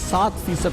7%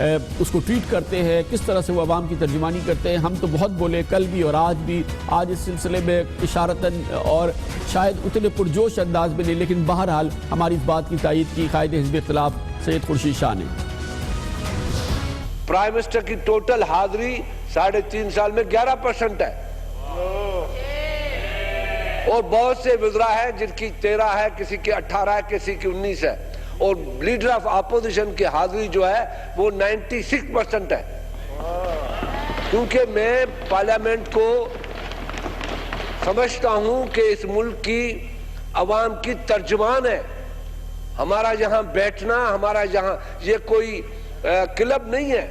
اس کو ٹریٹ کرتے ہیں, کس طرح سے وہ عوام کی ترجمانی کرتے ہیں. ہم تو بہت بولے کل بھی اور آج اس سلسلے میں اشارتاً اور شاید اتنے پرجوش انداز میں نہیں, لیکن بہرحال ہماری اس بات کی تائید کی قائد حزب اختلاف سید خورشید شاہ نے. پرائم منسٹر کی ٹوٹل حاضری 3.5 سال میں 11% ہے, اور بہت سے وزراء ہیں جن کی 13 ہے, کسی کی 18 ہے, کسی کی 19 ہے, اور لیڈر آف اپوزیشن کی حاضری جو ہے وہ 96% ہے. کیونکہ میں پارلیمنٹ کو سمجھتا ہوں کہ اس ملک کی عوام کی ترجمان ہے. ہمارا یہاں بیٹھنا, ہمارا یہاں یہ کوئی کلب نہیں ہے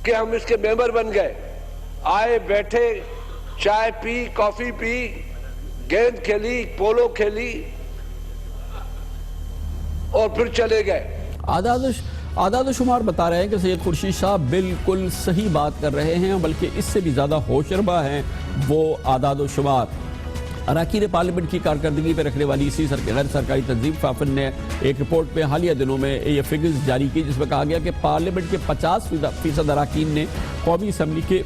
کہ ہم اس کے ممبر بن گئے, آئے بیٹھے, چائے پی, کافی پی, گیند کھیلی, پولو کھیلی اور پھر چلے گئے. اعداد و شمار بتا رہے ہیں کہ سید خورشید شاہ بالکل صحیح بات کر رہے ہیں, بلکہ اس سے بھی زیادہ ہوشربا ہیں وہ اعداد و شمار. اراکین پارلیمنٹ کی کارکردگی پہ رکھنے والی اسی غیر سرکاری تنظیم فافن نے ایک رپورٹ میں حالیہ دنوں میں یہ فگرز جاری کی, جس میں کہا گیا کہ پارلیمنٹ کے 50% اراکین نے قومی اسمبلی کے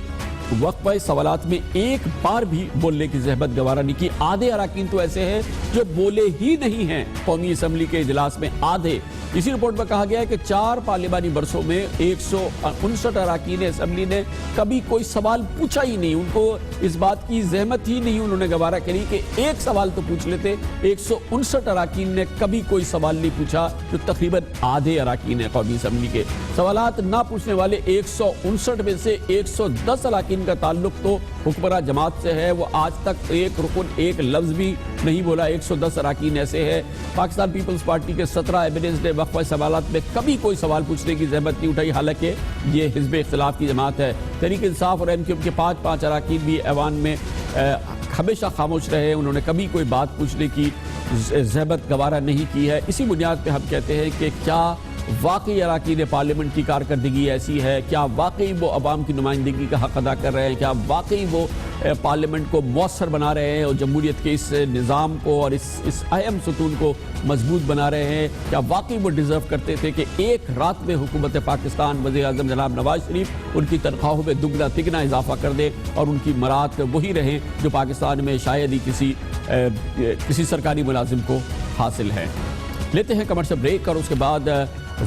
وقفہ سوالات میں ایک بار بھی بولنے کی زحمت گوارا نہیں کی. آدھے اراکین تو ایسے ہیں جو بولے ہی نہیں ہیں قومی اسمبلی کے اجلاس میں, آدھے. اسی رپورٹ میں کہا گیا ہے کہ 4 پارلیمانی برسوں میں 159 اراکین اسمبلی نے کبھی کوئی سوال پوچھا ہی نہیں, ان کو اس بات کی زحمت ہی نہیں انہوں نے گوارا کری کہ ایک سوال تو پوچھ لیتے. 159 اراکین نے کبھی کوئی سوال نہیں پوچھا, جو تقریباً آدھے اراکین ہیں قومی اسمبلی کے. سوالات نہ پوچھنے والے 159 میں سے 110 اراکین کا تعلق تو حکمراں جماعت سے ہے, وہ آج تک ایک رکن ایک لفظ بھی نہیں بولا. 110 اراکین ایسے ہیں. پاکستان پیپلز پارٹی کے 17 ایمننٹس نے وقفہ سوالات میں کبھی کوئی سوال پوچھنے کی زحمت نہیں اٹھائی, حالانکہ یہ حزب اختلاف کی جماعت ہے. تحریک انصاف اور MQM کے 5 اراکین بھی ایوان میں ہمیشہ خاموش رہے, انہوں نے کبھی کوئی بات پوچھنے کی زحمت گوارا نہیں کی ہے. اسی بنیاد پہ ہم کہتے ہیں کہ کیا واقعی اراکین پارلیمنٹ کی کارکردگی ایسی ہے, کیا واقعی وہ عوام کی نمائندگی کا حق ادا کر رہے ہیں, کیا واقعی وہ پارلیمنٹ کو مؤثر بنا رہے ہیں اور جمہوریت کے اس نظام کو اور اس اہم ستون کو مضبوط بنا رہے ہیں, کیا واقعی وہ ڈیزرو کرتے تھے کہ ایک رات میں حکومت پاکستان وزیر اعظم جناب نواز شریف ان کی تنخواہوں میں دگنا تگنا اضافہ کر دے اور ان کی مراد وہی رہیں جو پاکستان میں شاید ہی کسی سرکاری ملازم کو حاصل ہے. لیتے ہیں کمرشل بریک اور اس کے بعد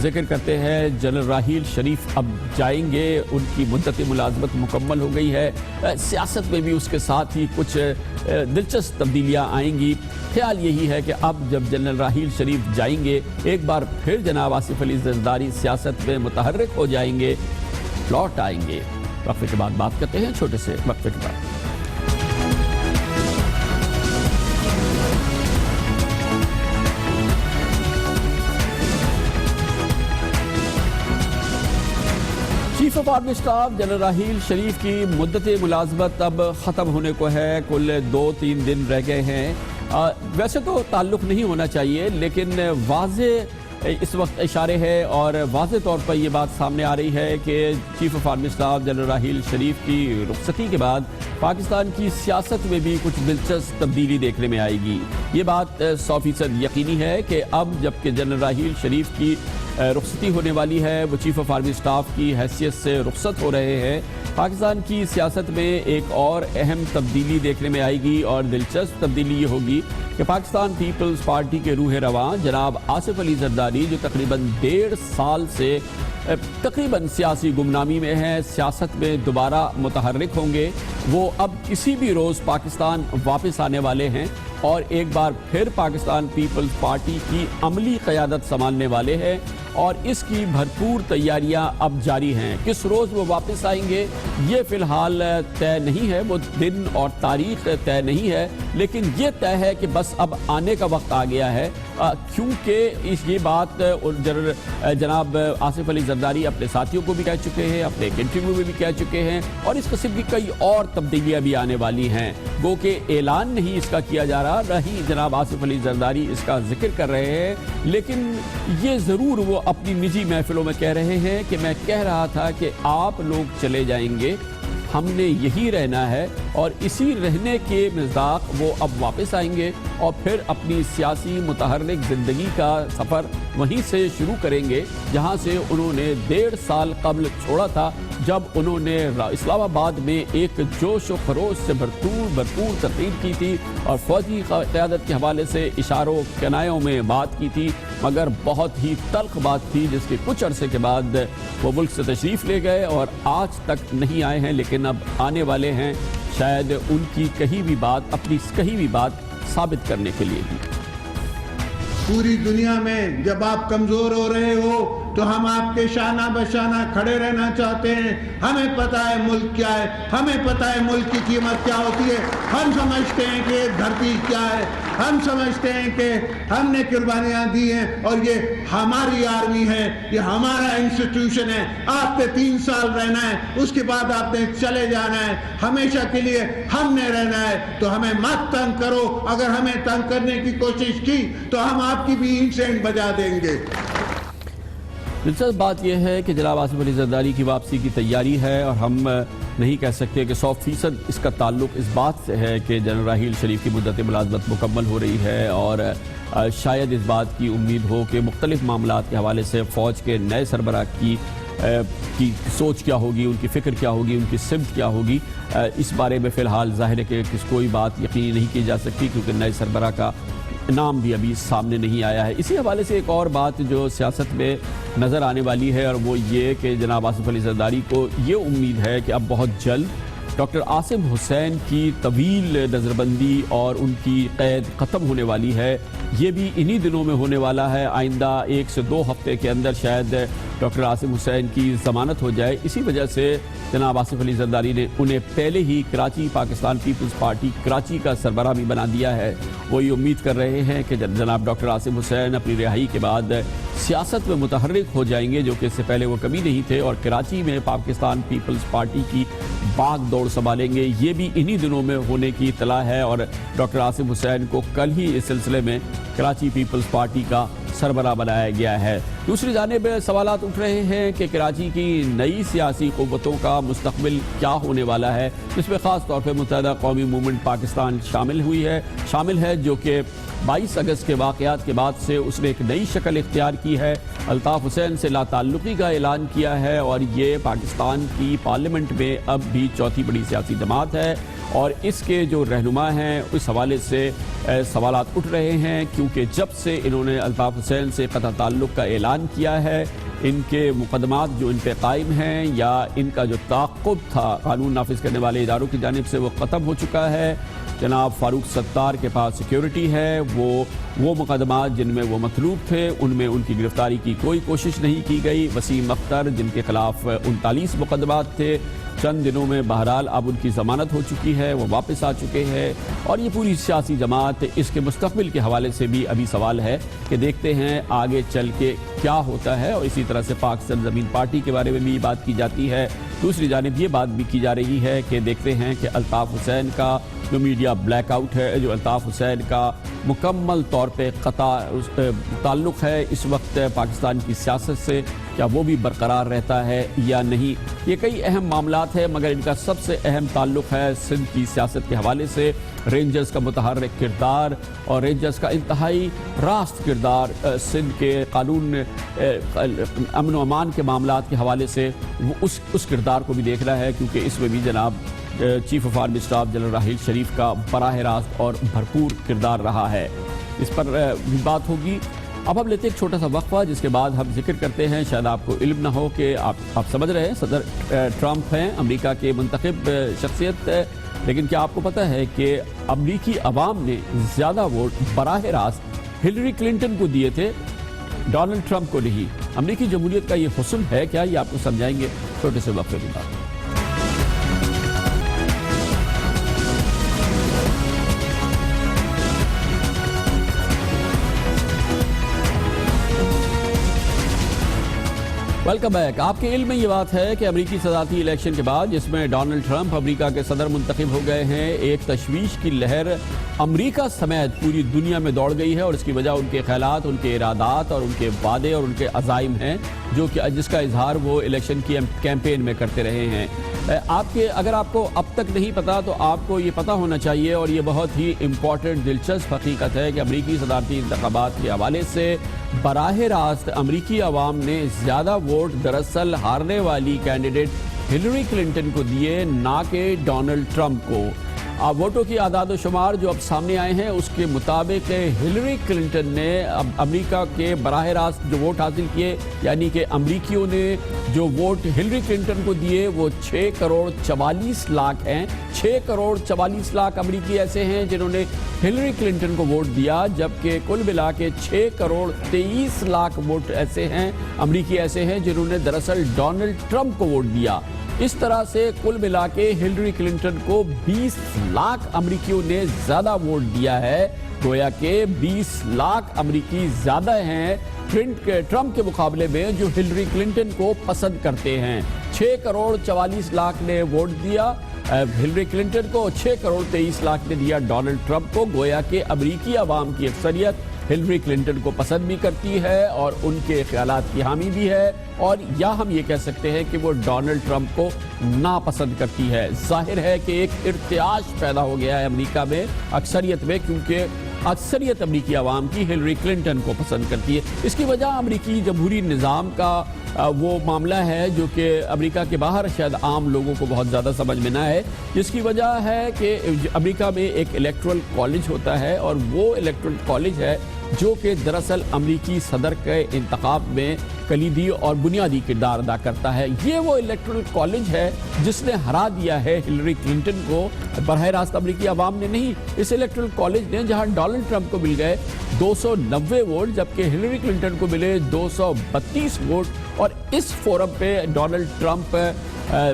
ذکر کرتے ہیں جنرل راحیل شریف اب جائیں گے, ان کی مدت ملازمت مکمل ہو گئی ہے. سیاست میں بھی اس کے ساتھ ہی کچھ دلچسپ تبدیلیاں آئیں گی. خیال یہی ہے کہ اب جب جنرل راحیل شریف جائیں گے ایک بار پھر جناب آصف علی زرداری سیاست میں متحرک ہو جائیں گے, لوٹ آئیں گے. وقفے کے بعد بات کرتے ہیں, چھوٹے سے وقفے کے بعد. Chief of army staff general Raheel Sharif کی مدت ملازمت اب ختم ہونے کو ہے. کل 2-3 دن رہ گئے ہیں. ویسے تو تعلق نہیں ہونا چاہیے, لیکن واضح اس وقت اشارے ہے اور واضح طور پر یہ بات سامنے آ رہی ہے کہ chief of army staff general Raheel Sharif کی رخصتی کے بعد پاکستان کی سیاست میں بھی کچھ دلچسپ تبدیلی دیکھنے میں آئے گی. یہ بات 100% یقینی ہے کہ اب جبکہ جنرل راحیل شریف کی رخصتی ہونے والی ہے, وہ چیف آف آرمی اسٹاف کی حیثیت سے رخصت ہو رہے ہیں, پاکستان کی سیاست میں ایک اور اہم تبدیلی دیکھنے میں آئے گی. اور دلچسپ تبدیلی یہ ہوگی کہ پاکستان پیپلز پارٹی کے روح رواں جناب آصف علی زرداری, جو تقریباً 1.5 سال سے تقریباً سیاسی گمنامی میں ہیں, سیاست میں دوبارہ متحرک ہوں گے. وہ اب کسی بھی روز پاکستان واپس آنے والے ہیں اور ایک بار پھر پاکستان پیپلز پارٹی کی عملی قیادت سنبھالنے والے ہیں, اور اس کی بھرپور تیاریاں اب جاری ہیں. کس روز وہ واپس آئیں گے یہ فی الحال طے نہیں ہے, وہ دن اور تاریخ طے نہیں ہے, لیکن یہ طے ہے کہ بس اب آنے کا وقت آ گیا ہے, کیونکہ یہ بات جناب آصف علی زرداری اپنے ساتھیوں کو بھی کہہ چکے ہیں, اپنے ایک انٹرویو میں بھی کہہ چکے ہیں, اور اس قسم کی کئی اور تبدیلیاں بھی آنے والی ہیں. گو کہ اعلان نہیں اس کا کیا جا رہا, رہی جناب آصف علی زرداری اس کا ذکر کر رہے ہیں, لیکن یہ ضرور وہ اپنی نجی محفلوں میں کہہ رہے ہیں کہ میں کہہ رہا تھا کہ آپ لوگ چلے جائیں گے, ہم نے یہی رہنا ہے اور اسی رہنے کے مصداق وہ اب واپس آئیں گے اور پھر اپنی سیاسی متحرک زندگی کا سفر وہیں سے شروع کریں گے جہاں سے انہوں نے 1.5 سال قبل چھوڑا تھا، جب انہوں نے اسلام آباد میں ایک جوش و خروش سے بھرپور تقریر کی تھی اور فوجی قیادت کے حوالے سے اشاروں کنایوں میں بات کی تھی، مگر بہت ہی تلخ بات تھی جس کے کچھ عرصے کے بعد وہ ملک سے تشریف لے گئے اور آج تک نہیں آئے ہیں، لیکن اب آنے والے ہیں شاید ان کی کہی بھی بات، اپنی کہی بھی بات ثابت کرنے کے لیے بھی۔ پوری دنیا میں جب آپ کمزور ہو رہے ہو تو ہم آپ کے شانہ بشانہ کھڑے رہنا چاہتے ہیں۔ ہمیں پتہ ہے ملک کیا ہے، ہمیں پتہ ہے ملک کی قیمت کیا ہوتی ہے، ہم سمجھتے ہیں کہ دھرتی کیا ہے، ہم سمجھتے ہیں کہ ہم نے قربانیاں دی ہیں اور یہ ہماری آرمی ہے، یہ ہمارا انسٹیٹیوشن ہے۔ آپ نے 3 سال رہنا ہے، اس کے بعد آپ نے چلے جانا ہے، ہمیشہ کے لیے ہم نے رہنا ہے، تو ہمیں مت تنگ کرو۔ اگر ہمیں تنگ کرنے کی کوشش کی تو ہم آپ کی بھی اینٹ بجا دیں گے۔ دلچسپ بات یہ ہے کہ جناب آصف علی زرداری کی واپسی کی تیاری ہے اور ہم نہیں کہہ سکتے کہ 100% اس کا تعلق اس بات سے ہے کہ جنرل راحیل شریف کی مدت ملازمت مکمل ہو رہی ہے اور شاید اس بات کی امید ہو کہ مختلف معاملات کے حوالے سے فوج کے نئے سربراہ کی سوچ کیا ہوگی، ان کی فکر کیا ہوگی، ان کی سمت کیا ہوگی۔ اس بارے میں فی الحال ظاہر ہے کہ کوئی بات یقینی نہیں کی جا سکتی کیونکہ نئے سربراہ کا نام بھی ابھی سامنے نہیں آیا ہے۔ اسی حوالے سے ایک اور بات جو سیاست میں نظر آنے والی ہے اور وہ یہ کہ جناب آصف علی زرداری کو یہ امید ہے کہ اب بہت جلد ڈاکٹر عاصم حسین کی طویل نظر بندی اور ان کی قید ختم ہونے والی ہے۔ یہ بھی انہی دنوں میں ہونے والا ہے، آئندہ 1 سے 2 ہفتے کے اندر شاید ڈاکٹر عاصم حسین کی ضمانت ہو جائے۔ اسی وجہ سے جناب آصف علی زرداری نے انہیں پہلے ہی کراچی پاکستان پیپلز پارٹی کراچی کا سربراہ بھی بنا دیا ہے۔ وہ یہ امید کر رہے ہیں کہ جناب ڈاکٹر عاصم حسین اپنی رہائی کے بعد سیاست میں متحرک ہو جائیں گے، جو کہ اس سے پہلے وہ کبھی نہیں تھے، اور کراچی میں پاکستان پیپلز پارٹی کی باغ دوڑ سنبھالیں گے۔ یہ بھی انہی دنوں میں ہونے کی اطلاع ہے اور ڈاکٹر عاصم حسین کو کل ہی اس سلسلے میں کراچی پیپلز پارٹی کا سربراہ بنایا گیا ہے۔ دوسری جانب سوالات اٹھ رہے ہیں کہ کراچی کی نئی سیاسی قوتوں کا مستقبل کیا ہونے والا ہے، جس میں خاص طور پہ متحدہ قومی موومنٹ پاکستان شامل ہے جو کہ 22 اگست کے واقعات کے بعد سے اس نے ایک نئی شکل اختیار کی ہے، الطاف حسین سے لا تعلقی کا اعلان کیا ہے اور یہ پاکستان کی پارلیمنٹ میں اب بھی چوتھی بڑی سیاسی جماعت ہے اور اس کے جو رہنما ہیں اس حوالے سے سوالات اٹھ رہے ہیں کیونکہ جب سے انہوں نے الطاف حسین سے قطع تعلق کا اعلان کیا ہے، ان کے مقدمات جو ان پہ قائم ہیں یا ان کا جو تعاقب تھا قانون نافذ کرنے والے اداروں کی جانب سے وہ ختم ہو چکا ہے۔ جناب فاروق ستار کے پاس سیکیورٹی ہے، وہ مقدمات جن میں وہ مطلوب تھے ان میں ان کی گرفتاری کی کوئی کوشش نہیں کی گئی۔ وسیم اختر جن کے خلاف 39 مقدمات تھے، چند دنوں میں بہرحال اب ان کی ضمانت ہو چکی ہے، وہ واپس آ چکے ہیں اور یہ پوری سیاسی جماعت اس کے مستقبل کے حوالے سے بھی ابھی سوال ہے کہ دیکھتے ہیں آگے چل کے کیا ہوتا ہے۔ اور اسی طرح سے پاک سرزمین پارٹی کے بارے میں بھی بات کی جاتی ہے۔ دوسری جانب یہ بات بھی کی جا رہی ہے کہ دیکھتے ہیں کہ الطاف حسین کا جو میڈیا بلیک آؤٹ ہے، جو الطاف حسین کا مکمل طور پہ قطع تعلق ہے اس وقت پاکستان کی سیاست سے، کیا وہ بھی برقرار رہتا ہے یا نہیں۔ یہ کئی اہم معاملات ہیں مگر ان کا سب سے اہم تعلق ہے سندھ کی سیاست کے حوالے سے، رینجرز کا متحرک کردار اور رینجرز کا انتہائی راست کردار سندھ کے قانون امن و امان کے معاملات کے حوالے سے، اس کردار کو بھی دیکھنا ہے کیونکہ اس میں بھی جناب chief of army staff general Raheel Sharif کا براہ راست اور بھرپور کردار رہا ہے، اس پر بھی بات ہوگی۔ اب ہم لیتے ایک چھوٹا سا وقفہ جس کے بعد ہم ذکر کرتے ہیں، شاید آپ کو علم نہ ہو کہ آپ سمجھ رہے ہیں صدر ٹرمپ ہیں، امریکہ کے منتخب شخصیت، لیکن کیا آپ کو پتہ ہے کہ امریکی عوام نے زیادہ ووٹ براہ راست ہلری کلنٹن کو دیے تھے، ڈونلڈ ٹرمپ کو نہیں۔ امریکی جمہوریت کا یہ حسن ہے کیا، یہ آپ کو سمجھائیں گے چھوٹے سے وقفے کے بعد۔ Welcome back. آپ کے علم میں یہ بات ہے کہ امریکی صدارتی الیکشن کے بعد جس میں ڈونلڈ ٹرمپ امریکہ کے صدر منتخب ہو گئے ہیں، ایک تشویش کی لہر امریکہ سمیت پوری دنیا میں دوڑ گئی ہے، اور اس کی وجہ ان کے خیالات، ان کے ارادات اور ان کے وعدے اور ان کے عزائم ہیں جو کہ جس کا اظہار وہ الیکشن کی کیمپین میں کرتے رہے ہیں. اگر آپ کو اب تک نہیں پتا تو آپ کو یہ پتا ہونا چاہیے، اور یہ بہت ہی امپورٹنٹ دلچسپ حقیقت ہے کہ امریکی صدارتی انتخابات کے حوالے سے براہ راست امریکی عوام نے زیادہ ووٹ دراصل ہارنے والی کینڈیڈیٹ ہلری کلنٹن کو دیے، نہ کہ ڈونلڈ ٹرمپ کو. ووٹوں کی اعداد و شمار جو اب سامنے آئے ہیں اس کے مطابق ہلری کلنٹن نے امریکہ کے براہ راست جو ووٹ حاصل کیے، یعنی کہ امریکیوں نے جو ووٹ ہلری کلنٹن کو دیے وہ 6 کروڑ 44 لاکھ ہیں. 6 کروڑ 44 لاکھ امریکی ایسے ہیں جنہوں نے ہلری کلنٹن کو ووٹ دیا، جبکہ کل ملا کے 6 کروڑ 23 لاکھ ووٹ ایسے ہیں، امریکی ایسے ہیں جنہوں نے دراصل ڈونلڈ ٹرمپ کو ووٹ دیا. اس طرح سے کل ملا کے ہلری کلنٹن کو 20 لاکھ امریکیوں نے زیادہ ووٹ دیا ہے. گویا کہ 20 لاکھ امریکی زیادہ ہیں ٹرمپ کے مقابلے میں جو ہلری کلنٹن کو پسند کرتے ہیں. 6 کروڑ 44 لاکھ نے ووٹ دیا ہلری کلنٹن کو، 6 کروڑ 23 لاکھ نے دیا ڈونلڈ ٹرمپ کو. گویا کہ امریکی عوام کی اکثریت ہلری کلنٹن کو پسند بھی کرتی ہے اور ان کے خیالات کی حامی بھی ہے، اور یا ہم یہ کہہ سکتے ہیں کہ وہ ڈونلڈ ٹرمپ کو ناپسند کرتی ہے. ظاہر ہے کہ ایک ارتعاش پیدا ہو گیا ہے امریکہ میں اکثریت میں، کیونکہ اکثریت امریکی عوام کی ہلری کلنٹن کو پسند کرتی ہے. اس کی وجہ امریکی جمہوری نظام کا وہ معاملہ ہے جو کہ امریکہ کے باہر شاید عام لوگوں کو بہت زیادہ سمجھ میں نہ ہے، جس کی وجہ ہے کہ امریکہ میں ایک الیکٹرل کالج ہوتا ہے، اور وہ الیکٹرل کالج ہے جو کہ دراصل امریکی صدر کے انتخاب میں کلیدی اور بنیادی کردار ادا کرتا ہے. یہ وہ الیکٹرل کالج ہے جس نے ہرا دیا ہے ہلری کلنٹن کو، براہ راست امریکی عوام نے نہیں. اس الیکٹرل کالج نے جہاں ڈونلڈ ٹرمپ کو مل گئے 290 ووٹ، جبکہ ہلری کلنٹن کو ملے 232 ووٹ، اور اس فورم پہ ڈونلڈ ٹرمپ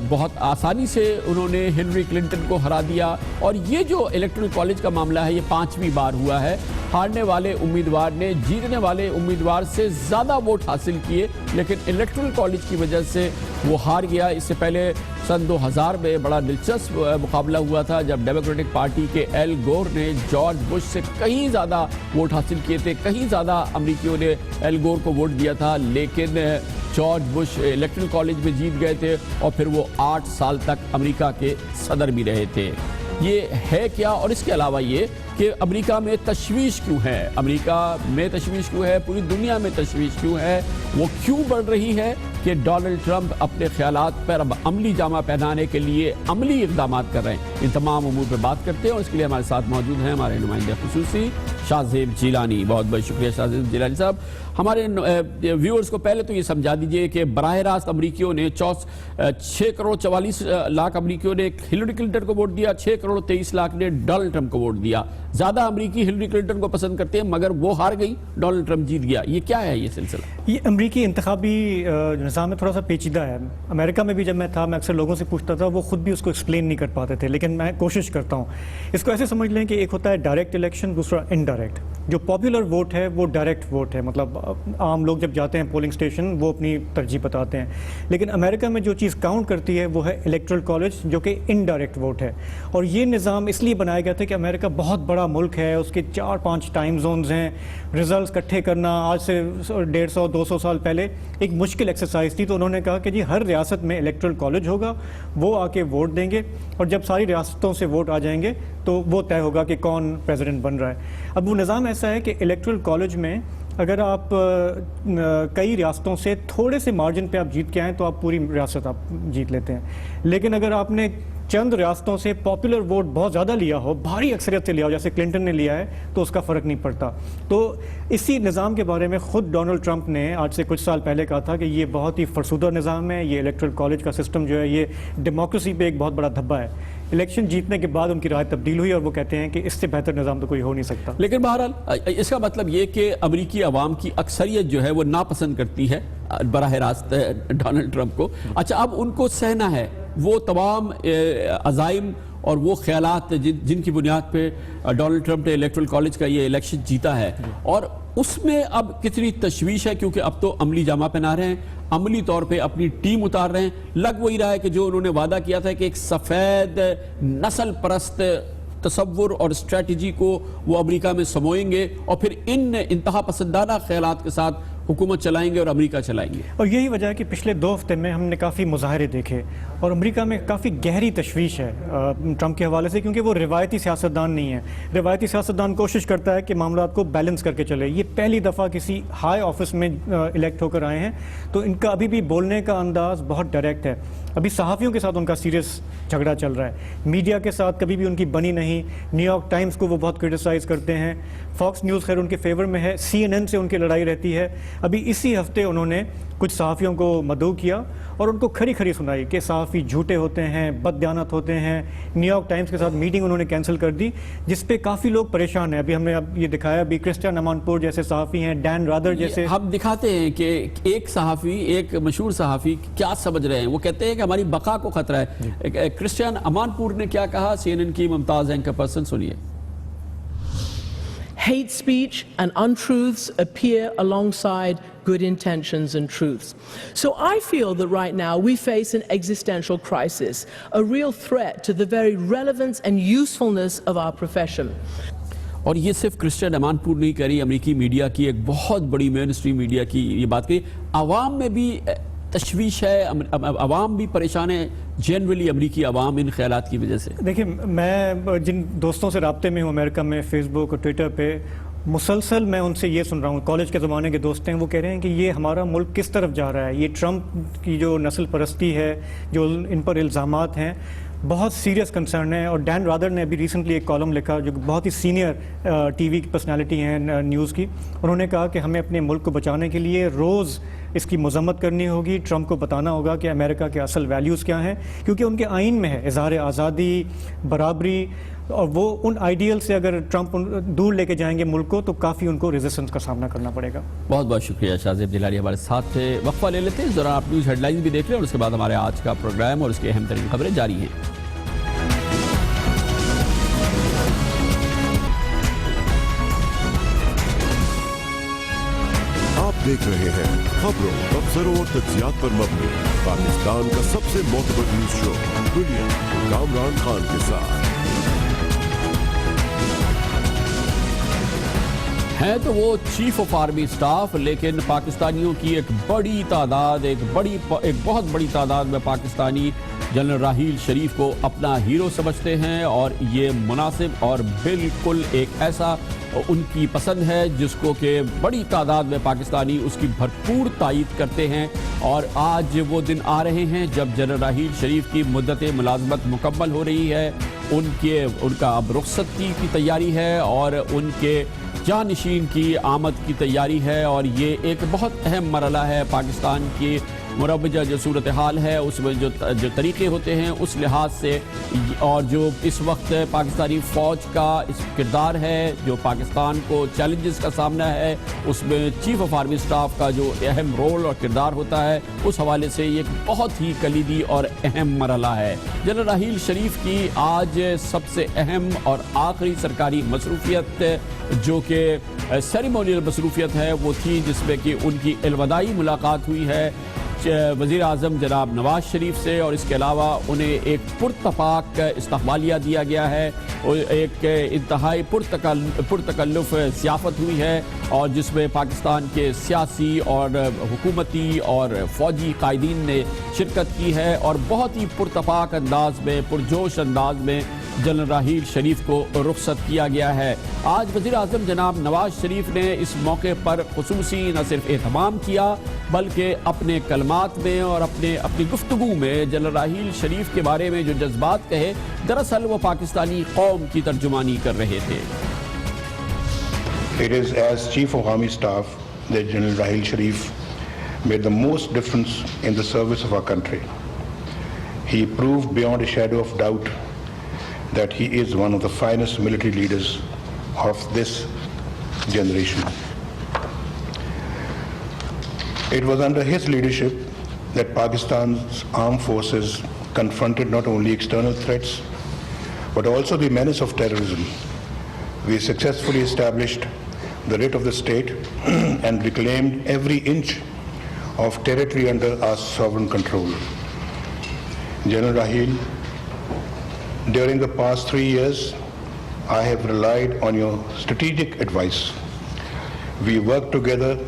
بہت آسانی سے انہوں نے ہلری کلنٹن کو ہرا دیا. اور یہ جو الیکٹرل کالج کا معاملہ ہے یہ 5ویں بار ہوا ہے. ہارنے والے امیدوار نے جیتنے والے امیدوار سے زیادہ ووٹ حاصل کیے، لیکن الیکٹرل کالج کی وجہ سے وہ ہار گیا. اس سے پہلے سن 2000 میں بڑا دلچسپ مقابلہ ہوا تھا جب ڈیموکریٹک پارٹی کے ایل گور نے جارج بش سے کہیں زیادہ ووٹ حاصل کیے تھے، کہیں زیادہ امریکیوں نے ایل گور کو ووٹ دیا تھا، لیکن جارج بش الیکٹرل کالج میں جیت گئے تھے اور پھر وہ 8 سال تک امریکہ کے صدر بھی رہے تھے. یہ ہے کیا؟ اور اس کے علاوہ یہ کہ امریکہ میں تشویش کیوں ہے، امریکہ میں تشویش کیوں ہے، پوری دنیا میں تشویش کیوں ہے، وہ کیوں بڑھ رہی ہے کہ ڈونلڈ ٹرمپ اپنے خیالات پر اب عملی جامہ پہنانے کے لیے عملی اقدامات کر رہے ہیں. ان تمام امور پہ بات کرتے ہیں، اور اس کے لیے ہمارے ساتھ موجود ہیں ہمارے نمائندے خصوصی شاہ زیب جیلانی. بہت بہت شکریہ شاہ زیب جیلانی صاحب. ہمارے ویورز کو پہلے تو یہ سمجھا دیجئے کہ براہ راست امریکیوں نے 6 کروڑ 44 لاکھ امریکیوں نے ہلری کلنٹن کو ووٹ دیا، 6 کروڑ 23 لاکھ نے ڈونلڈ ٹرمپ کو ووٹ دیا. زیادہ امریکی ہلری کلنٹن کو پسند کرتے ہیں، مگر وہ ہار گئی، ڈونلڈ ٹرمپ جیت گیا. یہ کیا ہے یہ سلسلہ؟ یہ امریکی انتخابی نظام میں تھوڑا سا پیچیدہ ہے. امریکہ میں بھی جب میں تھا میں اکثر لوگوں سے پوچھتا تھا، وہ خود بھی اس کو ایکسپلین نہیں کر پاتے تھے، لیکن میں کوشش کرتا ہوں. اس کو ایسے سمجھ لیں کہ ایک ہوتا ہے ڈائریکٹ الیکشن، دوسرا انڈائریکٹ. جو پاپولر ووٹ ہے وہ ڈائریکٹ ووٹ ہے، مطلب عام لوگ جب جاتے ہیں پولنگ اسٹیشن وہ اپنی ترجیح بتاتے ہیں. لیکن امریکہ میں جو چیز کاؤنٹ کرتی ہے وہ ہے الیکٹرل کالج، جو کہ انڈائریکٹ ووٹ ہے. اور یہ نظام اس لیے بنایا گیا تھا کہ امریکہ بہت بڑا ملک ہے، اس کے 4-5 ٹائم زونز ہیں. ریزلٹس اکٹھے کرنا آج سے 150-200 سال پہلے ایک مشکل ایکسرسائز تھی. تو انہوں نے کہا کہ جی ہر ریاست میں الیکٹرل کالج ہوگا، وہ آ کے ووٹ دیں گے، اور جب ساری ریاستوں سے ووٹ آ جائیں گے تو وہ طے ہوگا کہ کون پریزیڈنٹ بن رہا ہے. اب وہ نظام ایسا ہے کہ الیکٹرل کالج میں اگر آپ کئی ریاستوں سے تھوڑے سے مارجن پہ آپ جیت کے آئیں تو آپ پوری ریاست آپ جیت لیتے ہیں. لیکن اگر آپ نے چند ریاستوں سے پاپولر ووٹ بہت زیادہ لیا ہو، بھاری اکثریت سے لیا ہو، جیسے کلنٹن نے لیا ہے، تو اس کا فرق نہیں پڑتا. تو اسی نظام کے بارے میں خود ڈونلڈ ٹرمپ نے آج سے کچھ سال پہلے کہا تھا کہ یہ بہت ہی فرسودہ نظام ہے، یہ الیکٹرل کالج کا سسٹم جو ہے یہ ڈیموکریسی پہ ایک بہت بڑا دھبا ہے. الیکشن جیتنے کے بعد ان کی رائے تبدیل ہوئی، اور وہ کہتے ہیں کہ اس سے بہتر نظام تو کوئی ہو نہیں سکتا. لیکن بہرحال اس کا مطلب یہ کہ امریکی عوام کی اکثریت جو ہے وہ ناپسند کرتی ہے براہ راست ڈونلڈ ٹرمپ کو. اچھا، اب ان کو سہنا ہے وہ تمام عزائم اور وہ خیالات جن کی بنیاد پہ ڈونلڈ ٹرمپ نے الیکٹرل کالج کا یہ الیکشن جیتا ہے، اور اس میں اب کتنی تشویش ہے، کیونکہ اب تو عملی جامہ پہنا رہے ہیں، عملی طور پہ اپنی ٹیم اتار رہے ہیں. لگ وہی رہا ہے کہ جو انہوں نے وعدہ کیا تھا کہ ایک سفید نسل پرست تصور اور اسٹریٹجی کو وہ امریکہ میں سموئیں گے اور پھر ان انتہا پسندانہ خیالات کے ساتھ حکومت چلائیں گے اور امریکہ چلائیں گے. اور یہی وجہ ہے کہ پچھلے 2 ہفتے میں ہم نے کافی مظاہرے دیکھے اور امریکہ میں کافی گہری تشویش ہے ٹرمپ کے حوالے سے، کیونکہ وہ روایتی سیاستدان نہیں ہے. روایتی سیاستدان کوشش کرتا ہے کہ معاملات کو بیلنس کر کے چلے. یہ پہلی دفعہ کسی ہائی آفس میں الیکٹ ہو کر آئے ہیں، تو ان کا ابھی بھی بولنے کا انداز بہت ڈائریکٹ ہے. ابھی صحافیوں کے ساتھ ان کا سیریس جھگڑا چل رہا ہے، میڈیا کے ساتھ کبھی بھی ان کی بنی نہیں. نیو یارک ٹائمز کو وہ بہت کرٹیسائز کرتے ہیں، فاکس نیوز خیر ان کے فیور میں ہے، CNN سے ان کی لڑائی رہتی ہے. ابھی اسی ہفتے انہوں نے کچھ صحافیوں کو مدعو کیا اور ان کو کھری کھری سنائی کہ صحافی جھوٹے ہوتے ہیں، بد دیانت ہوتے ہیں. نیو یارک ٹائمز کے ساتھ میٹنگ انہوں نے کینسل کر دی، جس پہ کافی لوگ پریشان ہیں. ابھی ہم نے یہ دکھایا، ابھی کرسٹین امانپور جیسے صحافی ہیں، ڈین رادر جیسے. ہم دکھاتے ہیں کہ ایک صحافی، ایک مشہور صحافی کیا سمجھ رہے ہیں. وہ کہتے ہیں کہ ہماری بقا کو خطرہ ہے. کرسٹین امانپور نے کیا کہا، CNN کی ممتاز اینکر پرسن، سنیے. Hate speech and untruths appear alongside good intentions and truths. So I feel that right now we face an existential crisis, a real threat to the very relevance and usefulness of our profession. اور یہ صرف Christine امانپور نہیں کہہ رہی، امریکی media کی ایک بہت بڑی مین اسٹریم میڈیا کی یہ بات کہی. عوام میں بھی تشویش ہے، عوام بھی پریشان ہے، جنرلی امریکی عوام ان خیالات کی وجہ سے. دیکھیں، میں جن دوستوں سے رابطے میں ہوں امریکہ میں، فیس بک اور ٹویٹر پہ، مسلسل میں ان سے یہ سن رہا ہوں، کالج کے زمانے کے دوست ہیں، وہ کہہ رہے ہیں کہ یہ ہمارا ملک کس طرف جا رہا ہے. یہ ٹرمپ کی جو نسل پرستی ہے، جو ان پر الزامات ہیں، بہت سیریس کنسرن ہے. اور ڈین رادر نے ابھی ریسنٹلی ایک کالم لکھا، جو بہت ہی سینئر ٹی وی کی پرسنالٹی ہیں نیوز کی. انہوں نے کہا کہ ہمیں اپنے ملک کو بچانے کے لیے روز اس کی مذمت کرنی ہوگی. ٹرمپ کو بتانا ہوگا کہ امریکہ کے اصل ویلیوز کیا ہیں، کیونکہ ان کے آئین میں ہے اظہار آزادی، برابری، اور وہ ان آئیڈیل سے اگر ٹرمپ دور لے کے جائیں گے ملک کو، تو کافی ان کو ریزسٹنس کا سامنا کرنا پڑے گا. بہت بہت شکریہ شاہزیب جیلانی ہمارے ساتھ تھے. وقفہ لے لیتے ہیں ذرا، آپ نیوز ہیڈ لائنز بھی دیکھ لیں اور اس کے بعد ہمارے آج کا پروگرام اور اس کی اہم ترین خبریں جاری ہیں. آپ دیکھ رہے ہیں خبروں، تبصروں اور تجزیات پر مبنی پاکستان کا سب سے معتبر نیوز شو دنیا، کامران خان کے ساتھ. ہیں تو وہ چیف آف آرمی سٹاف، لیکن پاکستانیوں کی ایک بڑی تعداد، ایک بہت بڑی تعداد میں پاکستانی جنرل راحیل شریف کو اپنا ہیرو سمجھتے ہیں، اور یہ مناسب اور بالکل ایک ایسا ان کی پسند ہے جس کو کہ بڑی تعداد میں پاکستانی اس کی بھرپور تائید کرتے ہیں. اور آج وہ دن آ رہے ہیں جب جنرل راحیل شریف کی مدت ملازمت مکمل ہو رہی ہے. ان کا اب رخصتی کی تیاری ہے اور ان کے جانشین کی آمد کی تیاری ہے، اور یہ ایک بہت اہم مرحلہ ہے پاکستان کی مروجہ جو صورتحال ہے اس میں جو طریقے ہوتے ہیں اس لحاظ سے، اور جو اس وقت پاکستانی فوج کا اس کردار ہے جو پاکستان کو چیلنجز کا سامنا ہے، اس میں چیف آف آرمی سٹاف کا جو اہم رول اور کردار ہوتا ہے، اس حوالے سے یہ ایک بہت ہی کلیدی اور اہم مرحلہ ہے. جنرل راحیل شریف کی آج سب سے اہم اور آخری سرکاری مصروفیت جو کہ سیریمونیل مصروفیت ہے وہ تھی جس میں کہ ان کی الوداعی ملاقات ہوئی ہے وزیر اعظم جناب نواز شریف سے، اور اس کے علاوہ انہیں ایک پرتپاک استقبالیہ دیا گیا ہے، ایک انتہائی پرتکلف ضیافت ہوئی ہے، اور جس میں پاکستان کے سیاسی اور حکومتی اور فوجی قائدین نے شرکت کی ہے، اور بہت ہی پرتپاک انداز میں، پرجوش انداز میں جنرل راحیل شریف کو رخصت کیا گیا ہے. آج وزیر اعظم جناب نواز شریف نے اس موقع پر خصوصی نہ صرف اہتمام کیا بلکہ اپنے کلمات میں اور اپنی گفتگو میں جنرل راحیل شریف کے بارے میں جو جذبات کہے، دراصل وہ پاکستانی قوم کی ترجمانی کر رہے تھے. It is as Chief of Army Staff that General Raheel Sharif made the most difference in the service of our country. He proved beyond a shadow of doubt that he is one of the finest military leaders of this generation. It was under his leadership that Pakistan's armed forces confronted not only external threats but also the menace of terrorism. We successfully established the writ of the state and reclaimed every inch of territory under our sovereign control. General Raheel, during the past 3 years, I have relied on your strategic advice. We worked together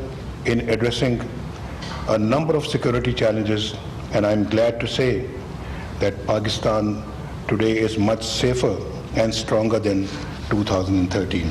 in addressing a number of security challenges, and I'm glad to say that Pakistan today is much safer and stronger than 2013.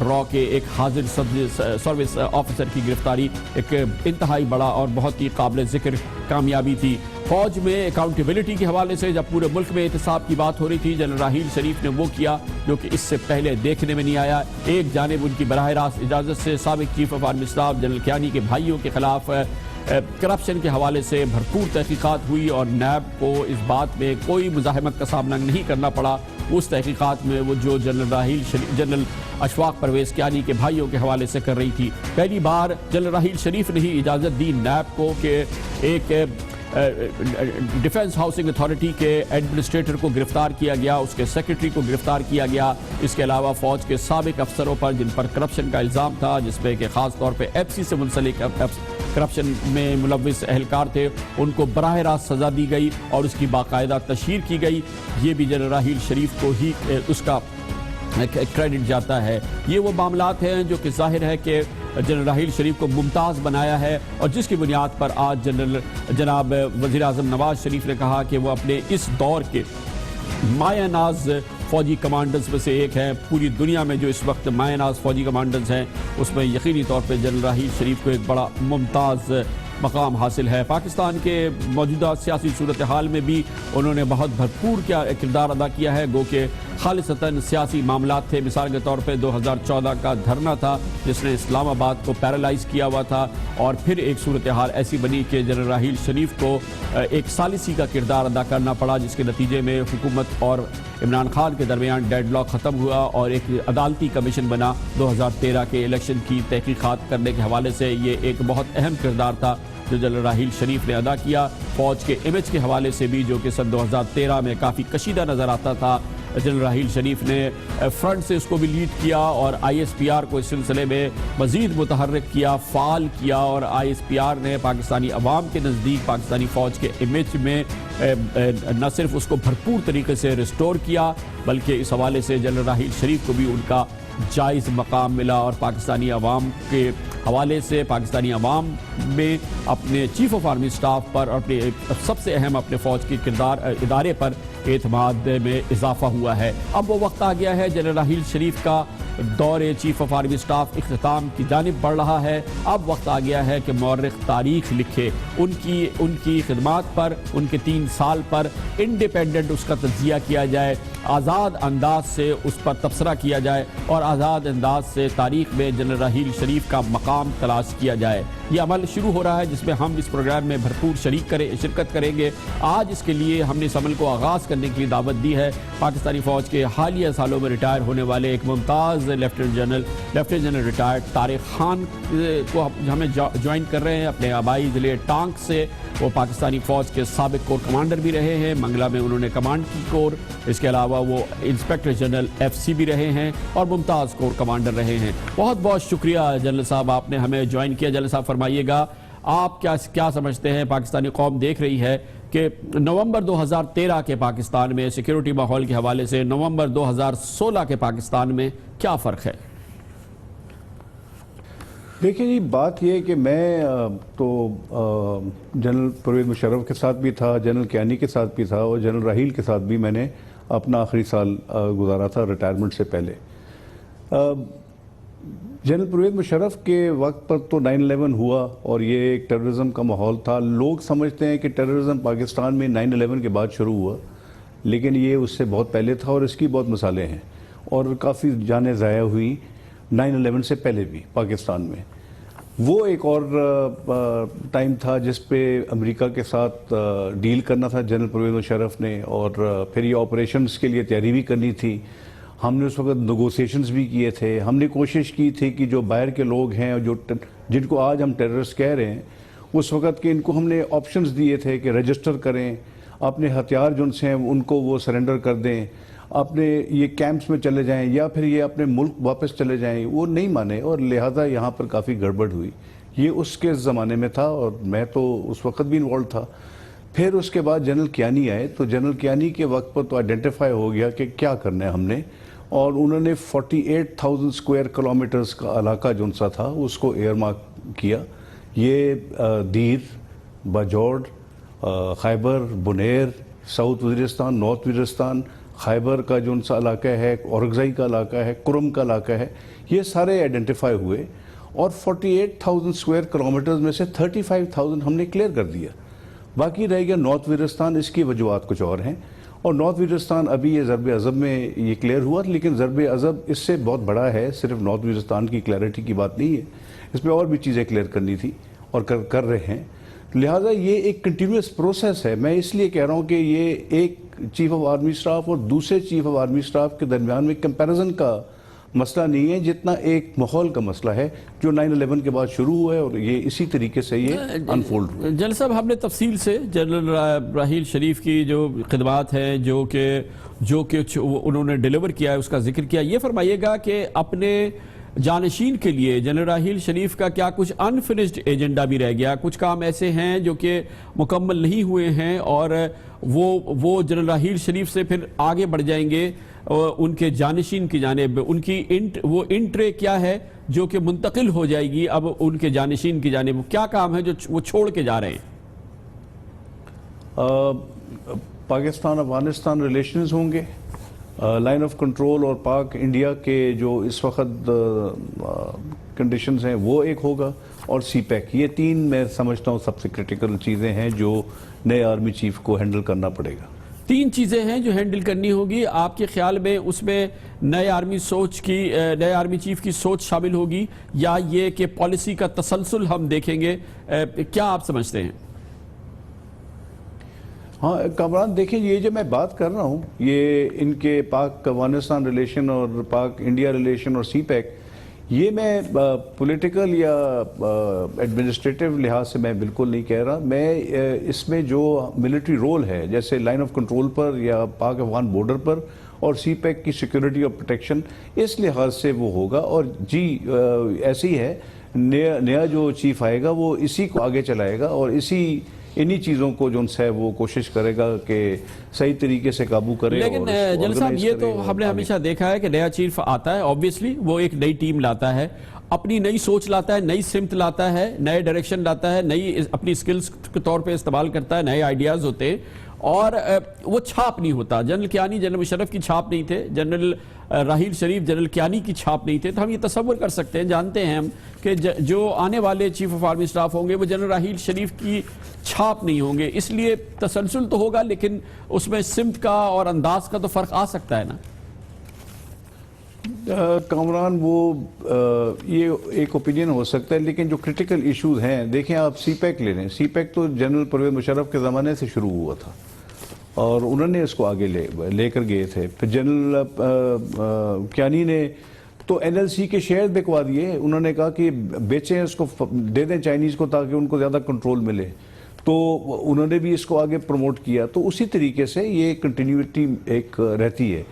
را کے ایک حاضر service officer کی گرفتاری ایک انتہائی بڑا اور بہت ہی قابل ذکر کامیابی تھی۔ فوج میں اکاؤنٹیبلٹی کے حوالے سے جب پورے ملک میں احتساب کی بات ہو رہی تھی، جنرل راحیل شریف نے وہ کیا جو کہ اس سے پہلے دیکھنے میں نہیں آیا۔ ایک جانب ان کی براہ راست اجازت سے سابق chief of army staff general Kayani کے بھائیوں کے خلاف کرپشن کے حوالے سے بھرپور تحقیقات ہوئی اور نیب کو اس بات میں کوئی مزاحمت کا سامنا نہیں کرنا پڑا۔ اس تحقیقات میں وہ جو جنرل اشفاق پرویز کیانی کے بھائیوں کے حوالے سے کر رہی تھی، پہلی بار جنرل راحیل شریف نے ہی اجازت دی نیب کو کہ ایک ڈیفنس ہاؤسنگ اتھارٹی کے ایڈمنسٹریٹر کو گرفتار کیا گیا، اس کے سیکرٹری کو گرفتار کیا گیا۔ اس کے علاوہ فوج کے سابق افسروں پر جن پر کرپشن کا الزام تھا، جس میں کہ خاص طور پہ ایف سی سے منسلک کرپشن میں ملوث اہلکار تھے، ان کو براہ راست سزا دی گئی اور اس کی باقاعدہ تشہیر کی گئی۔ یہ بھی جنرل راحیل شریف کو ہی اس کا کریڈٹ جاتا ہے۔ یہ وہ معاملات ہیں جو کہ ظاہر ہے کہ جنرل راحیل شریف کو ممتاز بنایا ہے اور جس کی بنیاد پر آج جناب وزیر اعظم نواز شریف نے کہا کہ وہ اپنے اس دور کے مایہ ناز فوجی کمانڈرز میں سے ایک ہیں۔ پوری دنیا میں جو اس وقت مایہ ناز فوجی کمانڈرز ہیں اس میں یقینی طور پہ جنرل راحیل شریف کو ایک بڑا ممتاز مقام حاصل ہے۔ پاکستان کے موجودہ سیاسی صورتحال میں بھی انہوں نے بہت بھرپور کردار ادا کیا ہے، گو کہ خالصتاً سیاسی معاملات تھے۔ مثال کے طور پہ 2014 کا دھرنا تھا جس نے اسلام آباد کو پیرالائز کیا ہوا تھا، اور پھر ایک صورتحال ایسی بنی کہ جنرل راحیل شریف کو ایک ثالثی کا کردار ادا کرنا پڑا، جس کے نتیجے میں حکومت اور عمران خان کے درمیان ڈیڈ لاک ختم ہوا اور ایک عدالتی کمیشن بنا 2013 کے الیکشن کی تحقیقات کرنے کے حوالے سے۔ یہ ایک بہت اہم کردار تھا جو جنرل راحیل شریف نے ادا کیا۔ فوج کے امیج کے حوالے سے بھی جو کہ سن 2013 میں کافی کشیدہ نظر آتا تھا، جنرل راحیل شریف نے فرنٹ سے اس کو بھی لیڈ کیا اور آئی ایس پی آر کو اس سلسلے میں مزید متحرک کیا، فعال کیا، اور آئی ایس پی آر نے پاکستانی عوام کے نزدیک پاکستانی فوج کے امیج میں نہ صرف اس کو بھرپور طریقے سے ریسٹور کیا بلکہ اس حوالے سے جنرل راحیل شریف کو بھی ان کا جائز مقام ملا، اور پاکستانی عوام کے حوالے سے پاکستانی عوام میں اپنے چیف آف آرمی اسٹاف پر اور اپنے سب سے اہم اپنے فوج کے ادارے پر اعتماد میں اضافہ ہوا ہے۔ اب وہ وقت آ گیا ہے، جنرل راحیل شریف کا دور چیف آف آرمی اسٹاف اختتام کی جانب بڑھ رہا ہے۔ اب وقت آ گیا ہے کہ مورخ تاریخ لکھے، ان کی خدمات پر، ان کے 3 سال پر انڈیپینڈنٹ اس کا تجزیہ کیا جائے، آزاد انداز سے اس پر تبصرہ کیا جائے اور آزاد انداز سے تاریخ میں جنرل راحیل شریف کا مقام تلاش کیا جائے۔ یہ عمل شروع ہو رہا ہے جس میں ہم اس پروگرام میں بھرپور شرکت کریں گے۔ آج اس کے لیے ہم نے اس عمل کو آغاز کرنے کی دعوت دی ہے پاکستانی فوج کے حالیہ سالوں میں ریٹائر ہونے والے ایک ممتاز lieutenant general retired Tariq Khan کو ہمیں جوائن کر رہے ہیں اپنے آبائی ضلع ٹانک سے۔ وہ پاکستانی فوج کے سابق کور کمانڈر بھی رہے ہیں، منگلا میں انہوں نے کمانڈ کی کور، اس کے علاوہ وہ انسپیکٹر جنرل ایف سی بھی رہے ہیں اور ممتاز کور کمانڈر رہے ہیں۔ بہت بہت شکریہ جنرل صاحب، آپ نے ہمیں جوائن کیا۔ جنرل صاحب فرمائیے گا، آپ کیا سمجھتے ہیں، پاکستانی قوم دیکھ رہی ہے کہ نومبر 2013 کے پاکستان میں سیکیورٹی ماحول کے حوالے سے نومبر 2016 کے پاکستان میں کیا فرق ہے؟ دیکھیں جی، بات یہ ہے کہ میں تو جنرل پرویز مشرف کے ساتھ بھی تھا، جنرل کیانی کے ساتھ بھی تھا اور جنرل راحیل کے ساتھ بھی میں نے اپنا آخری سال گزارا تھا ریٹائرمنٹ سے پہلے۔ جنرل پرویز مشرف کے وقت پر تو 9/11 ہوا اور یہ ایک ٹیررزم کا ماحول تھا۔ لوگ سمجھتے ہیں کہ ٹیررزم پاکستان میں 9/11 کے بعد شروع ہوا، لیکن یہ اس سے بہت پہلے تھا اور اس کی بہت مثالیں ہیں، اور کافی جانیں ضائع ہوئی 9/11 سے پہلے بھی پاکستان میں۔ وہ ایک اور ٹائم تھا جس پہ امریکہ کے ساتھ ڈیل کرنا تھا جنرل پرویز مشرف نے، اور پھر یہ آپریشنز کے لیے تیاری بھی کرنی تھی۔ ہم نے اس وقت نیگوسیشنز بھی کیے تھے، ہم نے کوشش کی تھی کہ جو باہر کے لوگ ہیں جن کو آج ہم ٹیررسٹ کہہ رہے ہیں، اس وقت کے ان کو ہم نے آپشنز دیے تھے کہ رجسٹر کریں، اپنے ہتھیار جو ان سے ہیں ان کو وہ سرنڈر کر دیں، اپنے یہ کیمپس میں چلے جائیں یا پھر یہ اپنے ملک واپس چلے جائیں۔ وہ نہیں مانے اور لہذا یہاں پر کافی گڑبڑ ہوئی۔ یہ اس کے زمانے میں تھا اور میں تو اس وقت بھی انوالو تھا۔ پھر اس کے بعد جنرل کیانی آئے تو جنرل کیانی کے وقت پر تو آئیڈینٹیفائی ہو گیا کہ کیا کرنا ہے ہم نے، اور انہوں نے 48,000 اسکوائر کلومیٹرز کا علاقہ جو سا تھا اس کو ایئر مارک کیا۔ یہ دیر، باجوڑ، خیبر، بنیر، ساؤتھ وزیرستان، نارتھ وزیرستان، خیبر کا جو سا علاقہ ہے، اورگزائی کا علاقہ ہے، کرم کا علاقہ ہے، یہ سارے آئیڈینٹیفائی ہوئے اور 48,000 اسکوائر کلومیٹرز میں سے 35,000 ہم نے کلیئر کر دیا. باقی رہ گیا نارتھ وزیرستان. اس کی وجوہات کچھ اور ہیں اور نارتھ وزیرستان ابھی یہ ضرب عضب میں یہ کلیئر ہوا، لیکن ضرب عضب اس سے بہت بڑا ہے، صرف نارتھ وزیرستان کی کلیئرٹی کی بات نہیں ہے، اس میں اور بھی چیزیں کلیئر کرنی تھی اور کر رہے ہیں. لہٰذا یہ ایک کنٹینیوس پروسیس ہے. میں اس لیے کہہ رہا ہوں کہ یہ ایک چیف آف آرمی اسٹاف اور دوسرے چیف آف آرمی اسٹاف کے درمیان میں کمپیریزن کا مسئلہ نہیں ہے جتنا ایک ماحول کا مسئلہ ہے جو 9/11 کے بعد شروع ہوا ہے اور یہ اسی طریقے سے یہ انفولڈ ہوا. جنرل صاحب، ہم نے تفصیل سے جنرل راحیل شریف کی جو خدمات ہیں جو کہ انہوں نے ڈیلیور کیا ہے اس کا ذکر کیا. یہ فرمائیے گا کہ اپنے جانشین کے لیے جنرل راحیل شریف کا کیا کچھ انفنشڈ ایجنڈا بھی رہ گیا؟ کچھ کام ایسے ہیں جو کہ مکمل نہیں ہوئے ہیں اور وہ جنرل راحیل شریف سے پھر آگے بڑھ جائیں گے ان کے جانشین کی جانب؟ ان کی وہ انٹرے کیا ہے جو کہ منتقل ہو جائے گی اب ان کے جانشین کی جانب؟ کیا کام ہے جو وہ چھوڑ کے جا رہے ہیں؟ پاکستان افغانستان ریلیشنز ہوں گے، لائن آف کنٹرول اور پاک انڈیا کے جو اس وقت کنڈیشنز ہیں وہ ایک ہوگا، اور سی پیک. یہ تین میں سمجھتا ہوں سب سے کرٹیکل چیزیں ہیں جو نئے آرمی چیف کو ہینڈل کرنا پڑے گا. تین چیزیں ہیں جو ہینڈل کرنی ہوگی. آپ کے خیال میں اس میں نئے آرمی چیف کی سوچ شامل ہوگی یا یہ کہ پالیسی کا تسلسل ہم دیکھیں گے؟ کیا آپ سمجھتے ہیں؟ ہاں کامران، دیکھیں یہ جو میں بات کر رہا ہوں یہ ان کے پاک افغانستان ریلیشن اور پاک انڈیا ریلیشن اور سی پیک، یہ میں پولیٹیکل یا ایڈمنسٹریٹو لحاظ سے میں بالکل نہیں کہہ رہا. میں اس میں جو ملٹری رول ہے جیسے لائن آف کنٹرول پر یا پاک افغان بارڈر پر اور سی پیک کی سیکیورٹی اور پروٹیکشن، اس لحاظ سے وہ ہوگا. اور جی ایسی ہے، نیا جو چیف آئے گا وہ اسی کو آگے چلائے گا اور انہی چیزوں کو جو ہے وہ کوشش کرے گا کہ صحیح طریقے سے قابو کرے. لیکن جنرل صاحب یہ تو ہم نے ہمیشہ دیکھا ہے کہ نیا چیف آتا ہے، obviously وہ ایک نئی ٹیم لاتا ہے، اپنی نئی سوچ لاتا ہے، نئی سمت لاتا ہے، نئے ڈائریکشن لاتا ہے، نئی اپنی سکلز کے طور پہ استعمال کرتا ہے، نئے آئیڈیاز ہوتے ہیں اور وہ چھاپ نہیں ہوتا. جنرل کیانی جنرل مشرف کی چھاپ نہیں تھے، جنرل راحیل شریف جنرل کیانی کی چھاپ نہیں تھے. تو ہم یہ تصور کر سکتے ہیں، جانتے ہیں ہم کہ جو آنے والے چیف آف آرمی اسٹاف ہوں گے وہ جنرل راحیل شریف کی چھاپ نہیں ہوں گے. اس لیے تسلسل تو ہوگا لیکن اس میں سمت کا اور انداز کا تو فرق آ سکتا ہے نا. کامران وہ یہ ایک اوپینین ہو سکتا ہے، لیکن جو کرٹیکل ایشوز ہیں دیکھیں آپ سی پیک لے لیں. سی پیک تو جنرل پرویز مشرف کے زمانے سے شروع ہوا تھا اور انہوں نے اس کو آگے لے کر گئے تھے. پھر جنرل کیانی نے تو این ایل سی کے شیئر بکوا دیے. انہوں نے کہا کہ بیچیں اس کو، دے دیں چائنیز کو تاکہ ان کو زیادہ کنٹرول ملے. تو انہوں نے بھی اس کو آگے پروموٹ کیا. تو اسی طریقے سے یہ کنٹینیوٹی ایک رہتی ہے.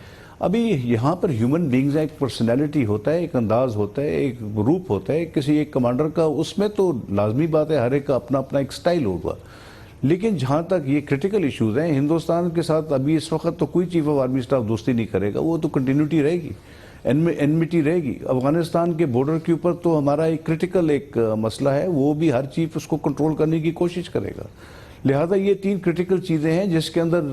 ابھی یہاں پر ہیومن بینگز ہیں، ایک پرسنالٹی ہوتا ہے، ایک انداز ہوتا ہے، ایک گروپ ہوتا ہے کسی ایک کمانڈر کا. اس میں تو لازمی بات ہے ہر ایک کا اپنا اپنا ایک سٹائل ہوگا. لیکن جہاں تک یہ کرٹیکل ایشوز ہیں ہندوستان کے ساتھ ابھی اس وقت تو کوئی چیف آف آرمی اسٹاف دوستی نہیں کرے گا. وہ تو کنٹینیوٹی رہے گی، انمیٹی رہے گی. افغانستان کے بارڈر کے اوپر تو ہمارا ایک کرٹیکل ایک مسئلہ ہے، وہ بھی ہر چیف اس کو کنٹرول کرنے کی کوشش کرے گا. لہذا یہ تین کرٹیکل چیزیں ہیں جس کے اندر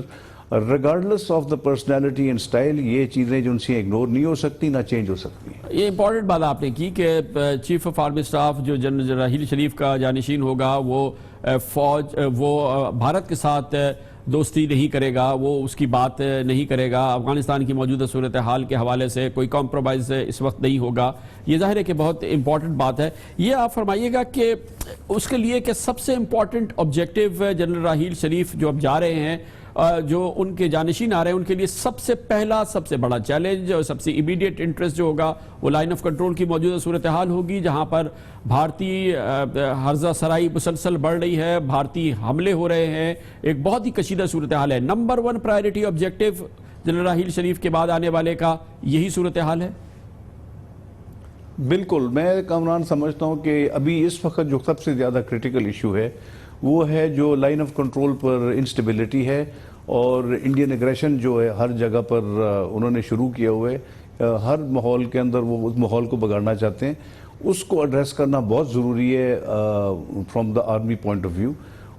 regardless of the personality and style یہ چیزیں جو ان سے اگنور نہیں ہو سکتی نہ چینج ہو سکتی ہیں. یہ امپورٹنٹ بات آپ نے کی کہ چیف آف آرمی اسٹاف جو جنرل راحیل شریف کا جانشین ہوگا وہ بھارت کے ساتھ دوستی نہیں کرے گا، وہ اس کی بات نہیں کرے گا. افغانستان کی موجودہ صورتحال کے حوالے سے کوئی کمپرومائز اس وقت نہیں ہوگا. یہ ظاہر ہے کہ بہت امپورٹنٹ بات ہے. یہ آپ فرمائیے گا کہ اس کے لیے کہ سب سے امپورٹنٹ آبجیکٹیو جنرل راحیل شریف جو اب جا رہے ہیں، جو ان کے جانشین آ رہے ہیں، ان کے لیے سب سے پہلا سب سے بڑا چیلنج اور سب سے امیڈیٹ انٹرسٹ جو ہوگا وہ لائن آف کنٹرول کی موجودہ صورتحال ہوگی، جہاں پر بھارتی ہرزہ سرائی مسلسل بڑھ رہی ہے، بھارتی حملے ہو رہے ہیں، ایک بہت ہی کشیدہ صورتحال ہے. Number 1 priority objective general Raheel Sharif کے بعد آنے والے کا یہی صورتحال ہے. بالکل، میں کامران سمجھتا ہوں کہ ابھی اس وقت جو سب سے زیادہ کرٹیکل ایشو ہے وہ ہے جو line of control per instability ہے اور انڈین ایگریشن جو ہے ہر جگہ پر انہوں نے شروع کیا ہوئے، ہر ماحول کے اندر وہ اس ماحول کو بگاڑنا چاہتے ہیں. اس کو ایڈریس کرنا بہت ضروری ہے from the army point of view.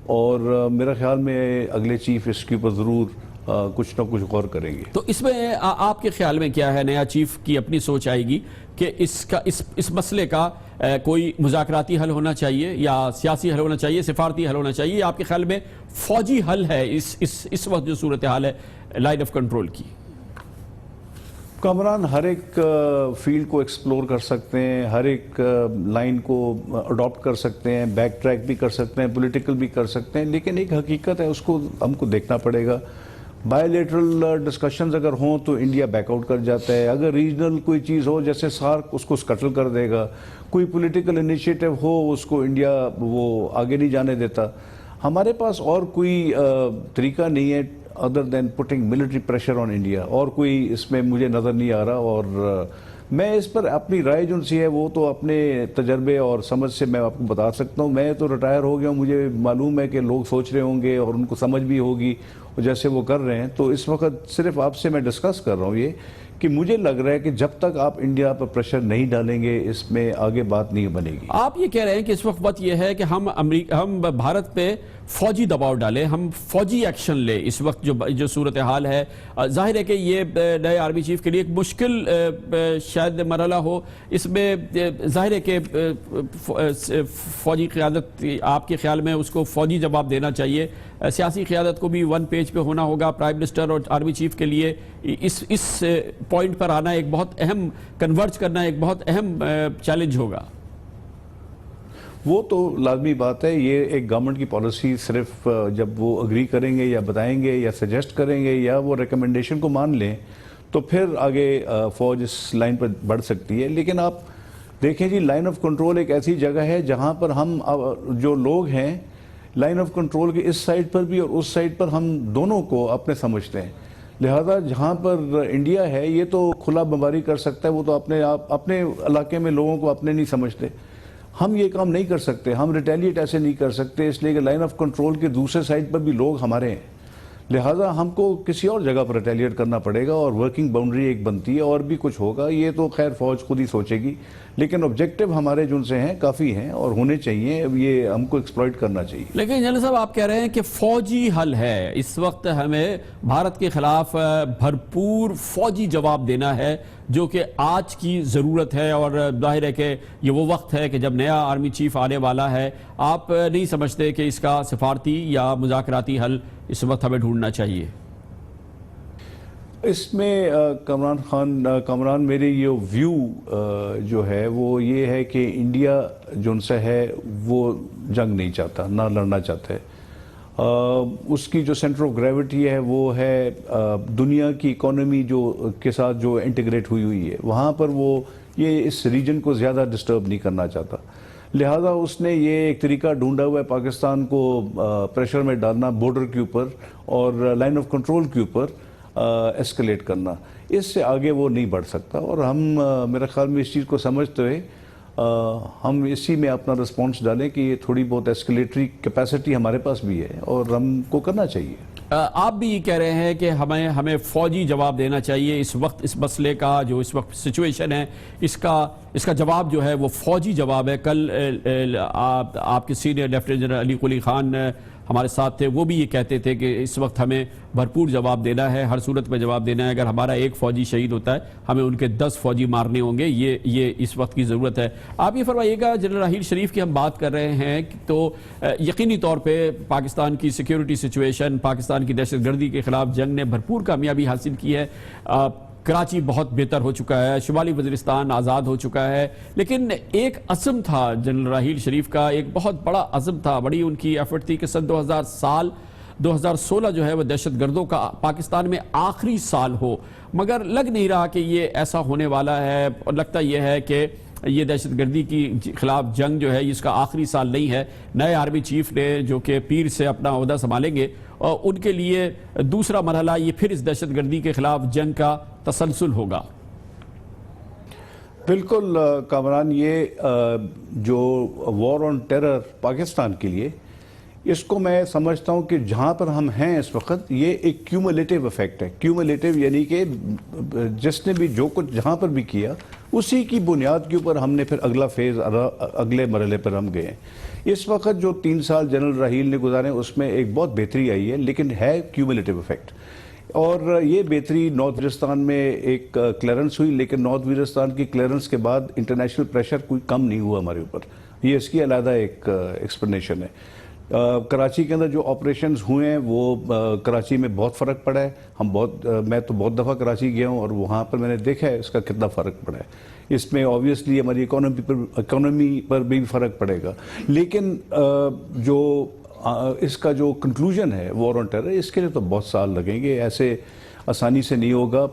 اور میرا خیال میں اگلے چیف اس کے اوپر ضرور کچھ نہ کچھ غور کریں گے. تو اس میں آپ کے خیال میں کیا ہے؟ نیا چیف کی اپنی سوچ آئے گی کہ اس مسئلے کا کوئی مذاکراتی حل ہونا چاہیے یا سیاسی حل ہونا چاہیے, سفارتی حل ہونا چاہیے, آپ کے خیال میں فوجی حل ہے اس وقت جو صورتحال ہے لائن آف کنٹرول کی؟ کامران ہر ایک فیلڈ کو ایکسپلور کر سکتے ہیں, ہر ایک لائن کو اڈاپٹ کر سکتے ہیں, بیک ٹریک بھی کر سکتے ہیں, پولیٹیکل بھی کر سکتے ہیں, لیکن ایک حقیقت ہے اس کو ہم کو دیکھنا پڑے گا. بائی لیٹرل ڈسکشنز اگر ہوں تو انڈیا بیک آؤٹ کر جاتا ہے, اگر ریجنل کوئی چیز ہو جیسے سارک اس کو سکٹل کر دے گا, کوئی پولیٹیکل انیشیٹو ہو اس کو انڈیا وہ آگے نہیں جانے دیتا. ہمارے پاس اور کوئی طریقہ نہیں ہے other than putting military pressure on India, اور کوئی اس میں مجھے نظر نہیں آ رہا. اور میں اس پر اپنی رائے جو سی ہے وہ تو اپنے تجربے اور سمجھ سے میں آپ کو بتا سکتا ہوں. میں تو ریٹائر ہو گیا ہوں, مجھے معلوم ہے کہ لوگ سوچ رہے ہوں گے اور ان کو سمجھ بھی ہوگی جیسے وہ کر رہے ہیں. تو اس وقت صرف آپ سے میں ڈسکس کر رہا ہوں یہ کہ مجھے لگ رہا ہے کہ جب تک آپ انڈیا پر پریشر نہیں ڈالیں گے اس میں آگے بات نہیں بنے گی. آپ یہ کہہ رہے ہیں کہ اس وقت بات یہ ہے کہ ہم بھارت پہ فوجی دباؤ ڈالیں, ہم فوجی ایکشن لیں. اس وقت جو صورتحال ہے, ظاہر ہے کہ یہ نئے آرمی چیف کے لیے ایک مشکل شاید مرحلہ ہو. اس میں ظاہر ہے کہ فوجی قیادت آپ کے خیال میں اس کو فوجی جواب دینا چاہیے, سیاسی قیادت کو بھی ون پیج پہ ہونا ہوگا. پرائم منسٹر اور آرمی چیف کے لیے اس پوائنٹ پر آنا ایک بہت اہم, کنورج کرنا ایک بہت اہم چیلنج ہوگا. وہ تو لازمی بات ہے. یہ ایک گورنمنٹ کی پالیسی صرف جب وہ اگری کریں گے یا بتائیں گے یا سجیسٹ کریں گے یا وہ ریکمنڈیشن کو مان لیں تو پھر آگے فوج اس لائن پر بڑھ سکتی ہے. لیکن آپ دیکھیں جی, لائن آف کنٹرول ایک ایسی جگہ ہے جہاں پر ہم جو لوگ ہیں لائن آف کنٹرول کے اس سائڈ پر بھی اور اس سائڈ پر ہم دونوں کو اپنے سمجھتے ہیں. لہذا جہاں پر انڈیا ہے یہ تو کھلا بمباری کر سکتا ہے, وہ تو اپنے علاقے میں لوگوں کو اپنے نہیں سمجھتے. ہم یہ کام نہیں کر سکتے, ہم ریٹیلیٹ ایسے نہیں کر سکتے, اس لیے کہ لائن آف کنٹرول کے دوسرے سائڈ پر بھی لوگ ہمارے ہیں. لہٰذا ہم کو کسی اور جگہ پر ریٹیلیٹ کرنا پڑے گا اور ورکنگ باؤنڈری ایک بنتی ہے, اور بھی کچھ ہوگا یہ تو خیر فوج خود ہی سوچے گی. لیکن آبجیکٹو ہمارے جن سے ہیں کافی ہیں اور ہونے چاہیے, اب یہ ہم کو ایکسپلائٹ کرنا چاہیے. لیکن جنرل صاحب آپ کہہ رہے ہیں کہ فوجی حل ہے. اس وقت ہمیں بھارت کے خلاف بھرپور فوجی جواب دینا ہے جو کہ آج کی ضرورت ہے, اور ظاہر ہے کہ یہ وہ وقت ہے کہ جب نیا آرمی چیف آنے والا ہے. آپ نہیں سمجھتے کہ اس کا سفارتی یا مذاکراتی حل اس وقت ہمیں ڈھونڈنا چاہیے؟ اس میں کامران میرے یہ ویو جو ہے وہ یہ ہے کہ انڈیا جو ان سے ہے وہ جنگ نہیں چاہتا, نہ لڑنا چاہتا ہے. اس کی جو سینٹر آف گریوٹی ہے وہ ہے دنیا کی اکانومی کے ساتھ جو انٹیگریٹ ہوئی ہے, وہاں پر وہ یہ اس ریجن کو زیادہ ڈسٹرب نہیں کرنا چاہتا. لہذا اس نے یہ ایک طریقہ ڈھونڈا ہوا ہے پاکستان کو پریشر میں ڈالنا, بارڈر کے اوپر اور لائن آف کنٹرول کے اوپر ایسکلیٹ کرنا. اس سے آگے وہ نہیں بڑھ سکتا, اور ہم میرے خیال میں اس چیز کو سمجھتے ہوئے ہم اسی میں اپنا رسپانس ڈالیں کہ یہ تھوڑی بہت ایسکلیٹری کیپیسٹی ہمارے پاس بھی ہے اور ہم کو کرنا چاہیے. آپ بھی یہ کہہ رہے ہیں کہ ہمیں فوجی جواب دینا چاہیے اس وقت, اس مسئلے کا جو اس وقت سچویشن ہے اس کا جواب جو ہے وہ فوجی جواب ہے. کل آپ کے سینئر لیفٹیننٹ جنرل علی قلی خان ہمارے ساتھ تھے, وہ بھی یہ کہتے تھے کہ اس وقت ہمیں بھرپور جواب دینا ہے, ہر صورت میں جواب دینا ہے. اگر ہمارا ایک فوجی شہید ہوتا ہے ہمیں ان کے 10 فوجی مارنے ہوں گے, یہ اس وقت کی ضرورت ہے. آپ یہ فرمائیے گا, جنرل راحیل شریف کی ہم بات کر رہے ہیں تو یقینی طور پہ پاکستان کی سیکیورٹی سچویشن, پاکستان کی دہشت گردی کے خلاف جنگ نے بھرپور کامیابی حاصل کی ہے. کراچی بہت بہتر ہو چکا ہے, شمالی وزیرستان آزاد ہو چکا ہے, لیکن ایک عزم تھا جنرل راحیل شریف کا, ایک بہت بڑا عزم تھا, بڑی ان کی ایفرٹ تھی کہ سن 2016 جو ہے وہ دہشت گردوں کا پاکستان میں آخری سال ہو, مگر لگ نہیں رہا کہ یہ ایسا ہونے والا ہے. اور لگتا یہ ہے کہ یہ دہشت گردی کی خلاف جنگ جو ہے اس کا آخری سال نہیں ہے. نئے آرمی چیف نے جو کہ پیر سے اپنا عہدہ سنبھالیں گے, اور ان کے لیے دوسرا مرحلہ یہ پھر اس دہشت گردی کے خلاف جنگ کا تسلسل ہوگا. بالکل کامران, یہ جو وار آن ٹیرر پاکستان کے لیے, اس کو میں سمجھتا ہوں کہ جہاں پر ہم ہیں اس وقت یہ ایک کیومولیٹیو افیکٹ ہے. کیومولیٹیو یعنی کہ جس نے بھی جو کچھ جہاں پر بھی کیا اسی کی بنیاد کے اوپر ہم نے پھر اگلا فیز, اگلے مرحلے پر ہم گئے. اس وقت جو 3 سال جنرل راحیل نے گزارے اس میں ایک بہت بہتری آئی ہے, لیکن ہے کیومولیٹیو افیکٹ. اور یہ بہتری نارتھ وزیرستان میں ایک کلیئرنس ہوئی، لیکن نارتھ وزیرستان کی کلیئرنس کے بعد انٹرنیشنل پریشر کوئی کم نہیں ہوا ہمارے اوپر. یہ اس کی علیحدہ ایک ایکسپلینیشن ہے. کراچی کے اندر جو آپریشنز ہوئے ہیں وہ کراچی میں بہت فرق پڑا ہے. میں تو بہت دفعہ کراچی گیا ہوں اور وہاں پر میں نے دیکھا ہے اس کا کتنا فرق پڑا ہے. اس میں آبویسلی ہماری اکانومی پر بھی فرق پڑے گا، لیکن جو اس کا جو کنکلوژن ہے وار آن ٹیرر، اس کے لیے تو بہت سال لگیں گے. ایسے آسانی سے نہیں ہوگا.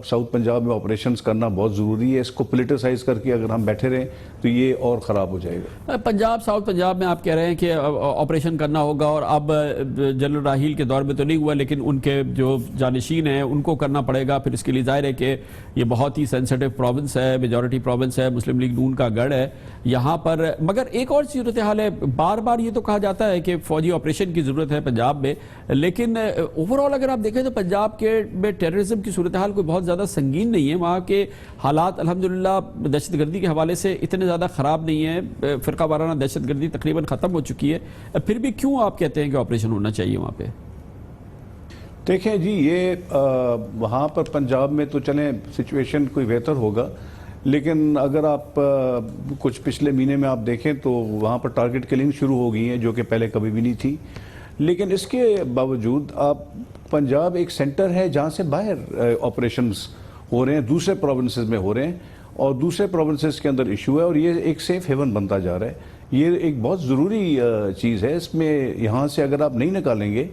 ساؤتھ پنجاب میں آپریشنز کرنا بہت ضروری ہے. اس کو پولیٹیسائز کر کے اگر ہم بیٹھے رہیں تو یہ اور خراب ہو جائے گا. ساؤتھ پنجاب میں آپ کہہ رہے ہیں کہ آپریشن کرنا ہوگا، اور اب جنرل راحیل کے دور میں تو نہیں ہوا، لیکن ان کے جو جانشین ہیں ان کو کرنا پڑے گا. پھر اس کے لیے ظاہر ہے کہ یہ بہت ہی سینسٹیو پروونس ہے، میجورٹی پروونس ہے، مسلم لیگ نون کا گڑھ ہے یہاں پر. مگر ایک اور صورتحال ہے، بار بار یہ تو کہا جاتا ہے کہ فوجی آپریشن کی ضرورت ہے پنجاب میں، لیکن اوور آل اگر آپ دیکھیں تو پنجاب کے میں ٹیررزم کی صورتحال کوئی بہت زیادہ سنگین نہیں ہے. وہاں کے حالات الحمدللہ دہشت گردی کے حوالے سے اتنے زیادہ خراب نہیں ہیں. فرقہ وارانہ دہشت گردی تقریباً ختم ہو چکی ہے. پھر بھی کیوں آپ کہتے ہیں کہ آپریشن ہونا چاہیے وہاں پہ؟ دیکھیں جی، یہ وہاں پر پنجاب میں تو چلیں سچویشن کوئی بہتر ہوگا، لیکن اگر آپ کچھ پچھلے مہینے میں آپ دیکھیں تو وہاں پر ٹارگٹ کلنگ شروع ہو گئی ہیں جو کہ پہلے کبھی بھی نہیں تھی. لیکن اس کے باوجود آپ پنجاب ایک سینٹر ہے جہاں سے باہر آپریشنز ہو رہے ہیں، دوسرے پروونسز میں ہو رہے ہیں، اور دوسرے پروونسز کے اندر ایشو ہے، اور یہ ایک سیف ہیون بنتا جا رہا ہے. یہ ایک بہت ضروری چیز ہے. اس میں یہاں سے اگر آپ نہیں نکالیں گے،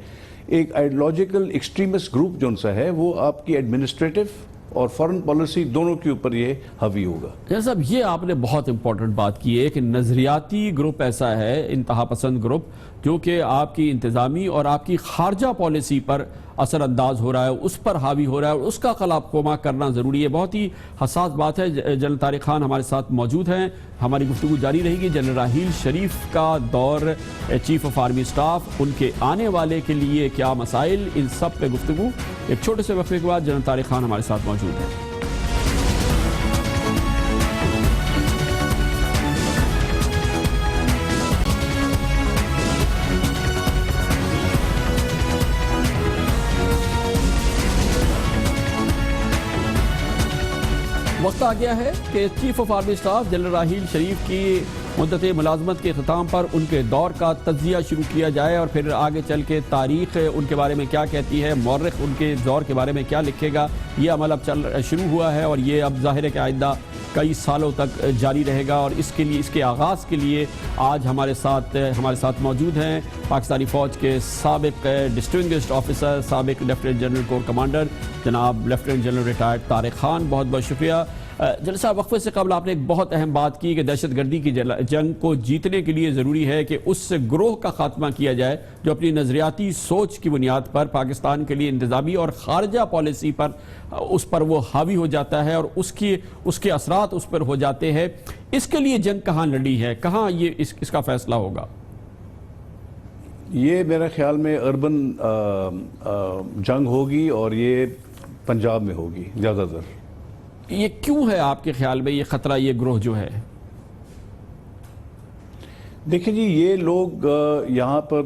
ایک آئیڈیالوجیکل ایکسٹریمسٹ گروپ جو سا ہے وہ آپ کی ایڈمنسٹریٹو اور فارن پالیسی دونوں کے اوپر یہ حاوی ہوگا. جناب صاحب، یہ آپ نے بہت امپورٹنٹ بات کی ہے کہ نظریاتی گروپ ایسا ہے، انتہا پسند گروپ، جو کہ آپ کی انتظامی اور آپ کی خارجہ پالیسی پر اثر انداز ہو رہا ہے، اس پر حاوی ہو رہا ہے، اور اس کا خلا کوما کرنا ضروری ہے. بہت ہی حساس بات ہے. جنرل طارق خان ہمارے ساتھ موجود ہیں. ہماری گفتگو جاری رہے گی. جنرل راحیل شریف کا دور، چیف آف آرمی سٹاف، ان کے آنے والے کے لیے کیا مسائل، ان سب پہ گفتگو. ایک چھوٹے سے وقفے کے بعد جنرل طارق خان ہمارے ساتھ موجود ہیں. وقت آ گیا ہے کہ chief of army staff general Raheel Sharif کی مدت ملازمت کے اختتام پر ان کے دور کا تجزیہ شروع کیا جائے، اور پھر آگے چل کے تاریخ ان کے بارے میں کیا کہتی ہے، مورخ ان کے دور کے بارے میں کیا لکھے گا. یہ عمل اب شروع ہوا ہے، اور یہ اب ظاہر ہے کہ آئندہ کئی سالوں تک جاری رہے گا. اور اس کے آغاز کے لیے آج ہمارے ساتھ موجود ہیں پاکستانی فوج کے سابق ڈسٹنگشڈ آفیسر، سابق لیفٹیننٹ جنرل کور کمانڈر جناب lieutenant general retired Tariq Khan. بہت بہت شکریہ. جنرل صاحب، وقفے سے قبل آپ نے ایک بہت اہم بات کی کہ دہشت گردی کی جنگ کو جیتنے کے لیے ضروری ہے کہ اس گروہ کا خاتمہ کیا جائے جو اپنی نظریاتی سوچ کی بنیاد پر پاکستان کے لیے انتظامی اور خارجہ پالیسی پر اس پر وہ حاوی ہو جاتا ہے، اور اس کے اثرات اس پر ہو جاتے ہیں. اس کے لیے جنگ کہاں لڑی ہے، کہاں یہ اس کا فیصلہ ہوگا؟ یہ میرے خیال میں اربن جنگ ہوگی، اور یہ پنجاب میں ہوگی زیادہ تر. یہ کیوں ہے آپ کے خیال میں یہ خطرہ، یہ گروہ جو ہے؟ دیکھیں جی، یہ لوگ یہاں پر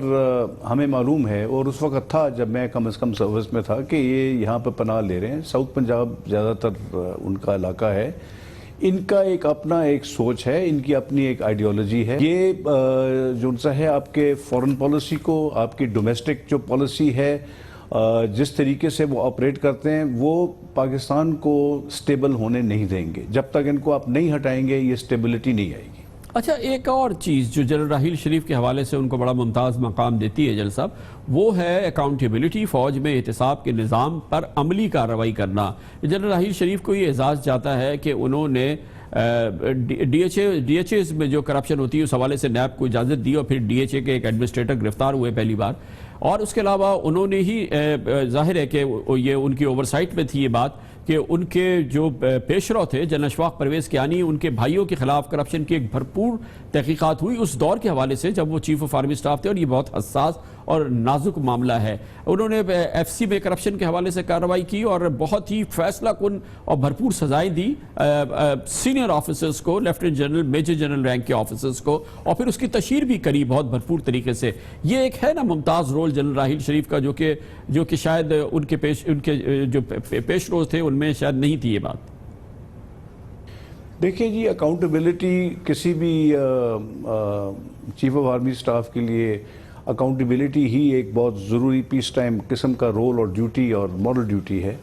ہمیں معلوم ہے، اور اس وقت تھا جب میں کم از کم سروس میں تھا، کہ یہ یہاں پر پناہ لے رہے ہیں. ساؤتھ پنجاب زیادہ تر ان کا علاقہ ہے. ان کا ایک اپنا ایک سوچ ہے، ان کی اپنی ایک آئیڈیالوجی ہے. یہ جو سا ہے آپ کے فورن پالیسی کو، آپ کی ڈومیسٹک جو پالیسی ہے، جس طریقے سے وہ آپریٹ کرتے ہیں، وہ پاکستان کو سٹیبل ہونے نہیں دیں گے. جب تک ان کو آپ نہیں ہٹائیں گے یہ سٹیبلٹی نہیں آئے گی. اچھا، ایک اور چیز جو جنرل راحیل شریف کے حوالے سے ان کو بڑا ممتاز مقام دیتی ہے جنرل صاحب، وہ ہے اکاؤنٹیبلٹی، فوج میں احتساب کے نظام پر عملی کارروائی کرنا. جنرل راحیل شریف کو یہ اعزاز جاتا ہے کہ انہوں نے ڈی ایچ ایز میں جو کرپشن ہوتی ہے اس حوالے سے نیب کو اجازت دی، اور پھر ڈی ایچ اے کے ایک ایڈمنسٹریٹر گرفتار ہوئے پہلی بار. اور اس کے علاوہ انہوں نے ہی ظاہر ہے کہ یہ ان کی اوورسائٹ میں تھی یہ بات کہ ان کے جو پیشرو تھے جنرل اشفاق پرویز کیانی، ان کے بھائیوں کے خلاف کرپشن کی ایک بھرپور تحقیقات ہوئی اس دور کے حوالے سے جب وہ چیف آف آرمی سٹاف تھے. اور یہ بہت حساس اور نازک معاملہ ہے. انہوں نے ایف سی میں کرپشن کے حوالے سے کارروائی کی اور بہت ہی فیصلہ کن اور بھرپور سزائیں دی سینئر آفیسرز کو, lieutenant general, major general rank کے آفیسرز کو, اور پھر اس کی تشہیر بھی کری بہت بھرپور طریقے سے. یہ ایک ہے نا ممتاز رول جنرل راحیل شریف کا, جو کہ شاید ان کے جو پیش روز تھے ان میں شاید نہیں تھی یہ بات. دیکھیں جی, اکاؤنٹیبلٹی کسی بھی چیف آف آرمی سٹاف کے لیے اکاؤنٹیبلٹی ہی ایک بہت ضروری پیس ٹائم قسم کا رول اور ڈیوٹی اور مورل ڈیوٹی ہے,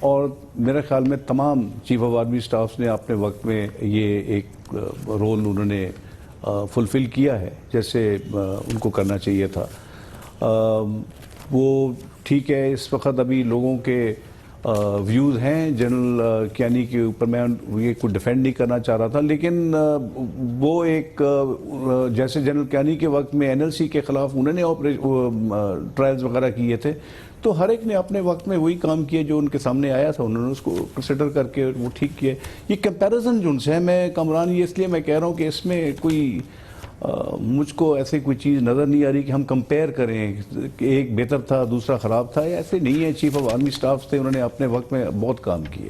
اور میرے خیال میں تمام چیف آف آرمی سٹافز نے اپنے وقت میں یہ ایک رول انہوں نے فلفل کیا ہے جیسے ان کو کرنا چاہیے تھا. وہ ٹھیک ہے, اس وقت ابھی لوگوں کے ویوز ہیں جنرل کیانی کے اوپر, میں یہ کوئی ڈیفینڈ نہیں کرنا چاہ رہا تھا, لیکن وہ ایک جیسے جنرل کیانی کے وقت میں این ایل سی کے خلاف انہوں نے ٹرائلز وغیرہ کیے تھے, تو ہر ایک نے اپنے وقت میں وہی کام کیا جو ان کے سامنے آیا تھا, انہوں نے اس کو کنسیڈر کر کے وہ ٹھیک کیا. یہ کمپیریزن جو ان سے ہے, میں کامران, یہ اس لیے میں کہہ رہا ہوں کہ اس میں کوئی مجھ کو ایسے کوئی چیز نظر نہیں آ رہی کہ ہم کمپیئر کریں کہ ایک بہتر تھا دوسرا خراب تھا. ایسے نہیں ہے, چیف آف آرمی سٹاف تھے, انہوں نے اپنے وقت میں بہت کام کیے.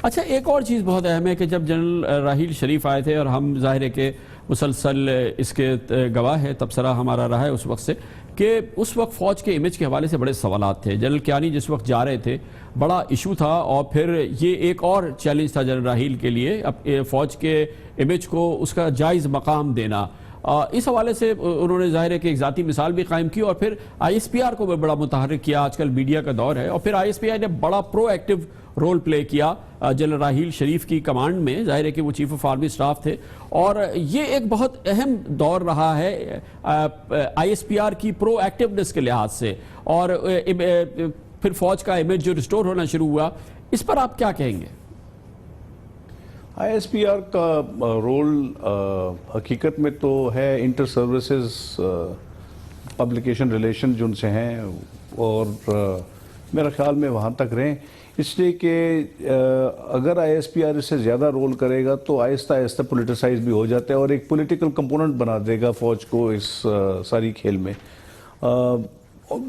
اچھا, ایک اور چیز بہت اہم ہے کہ جب جنرل راحیل شریف آئے تھے, اور ہم ظاہر ہے کہ مسلسل اس کے گواہ ہے, تبصرہ ہمارا رہا ہے اس وقت سے, کہ اس وقت فوج کے امیج کے حوالے سے بڑے سوالات تھے. جنرل کیانی جس وقت جا رہے تھے بڑا ایشو تھا, اور پھر یہ ایک اور چیلنج تھا جنرل راحیل کے لیے فوج کے امیج کو اس کا جائز مقام دینا. اس حوالے سے انہوں نے ظاہر ہے کہ ایک ذاتی مثال بھی قائم کی, اور پھر آئی ایس پی آر کو بھی بڑا متحرک کیا. آج کل میڈیا کا دور ہے, اور پھر آئی ایس پی آر نے بڑا پرو ایکٹیو رول پلے کیا جنرل راحیل شریف کی کمانڈ میں. ظاہر ہے کہ وہ چیف آف آرمی سٹاف تھے, اور یہ ایک بہت اہم دور رہا ہے آئی ایس پی آر کی پرو ایکٹیونیس کے لحاظ سے, اور پھر فوج کا امیج جو ریسٹور ہونا شروع ہوا, اس پر آپ کیا کہیں گے؟ آئی ایس پی آر کا رول حقیقت میں تو ہے انٹر سروسز پبلیکیشن ریلیشن جو ان سے ہیں, اور میرا خیال میں وہاں تک رہیں, اس لیے کہ اگر آئی ایس پی آر اس سے زیادہ رول کرے گا تو آہستہ آہستہ پولیٹیسائز بھی ہو جاتا ہے, اور ایک پولیٹیکل کمپوننٹ بنا دے گا فوج کو اس ساری کھیل میں.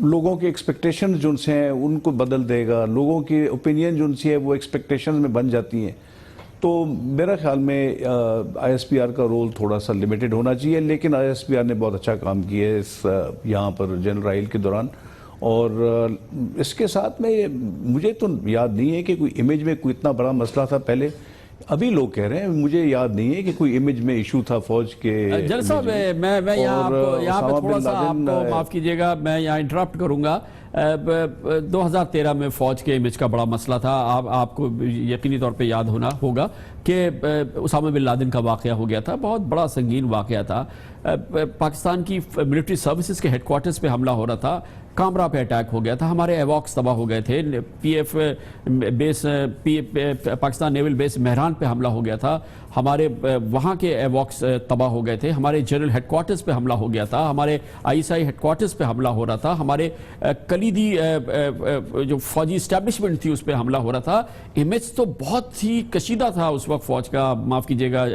لوگوں کی ایکسپیکٹیشن جو ان سے ہیں ان کو بدل دے گا, لوگوں کی اوپینین جو ان سے ہے وہ ایکسپیکٹیشن میں بن جاتی ہیں. تو میرا خیال میں آئی ایس پی آر کا رول تھوڑا سا لمیٹڈ ہونا چاہیے, لیکن آئی ایس پی آر نے بہت اچھا کام کیا ہے اس یہاں پر جنرل راحیل کے دوران. اور اس کے ساتھ میں مجھے تو یاد نہیں ہے کہ کوئی امیج میں کوئی اتنا بڑا مسئلہ تھا پہلے. ابھی لوگ کہہ رہے ہیں, مجھے یاد نہیں ہے کہ کوئی امیج میں ایشو تھا فوج کے. جنرل صاحب, میں یہاں پہ تھوڑا سا آپ کو معاف کیجیے گا, میں یہاں انٹرپٹ کروں گا. 2013 میں فوج کے امیج کا بڑا مسئلہ تھا. آپ کو یقینی طور پہ یاد ہوگا کہ اسامہ بن لادن کا واقعہ ہو گیا تھا, بہت بڑا سنگین واقعہ تھا. پاکستان کی ملٹری سروسز کے ہیڈ کوارٹرز پہ حملہ ہو رہا تھا, کامرا پہ اٹیک ہو گیا تھا, ہمارے ایواکس تباہ ہو گئے تھے, پی ایف بیس پاکستان نیول بیس مہران پہ حملہ ہو گیا تھا, ہمارے وہاں کے ایواکس تباہ ہو گئے تھے, ہمارے جنرل ہیڈ کوارٹرز پہ حملہ ہو گیا تھا, ہمارے I S I had quarters پہ حملہ ہو رہا تھا, ہمارے کلیدی جو فوجی اسٹیبلشمنٹ تھی اس پہ حملہ ہو رہا تھا. امیج تو بہت ہی کشیدہ تھا اس وقت فوج کا, معاف کیجیے گا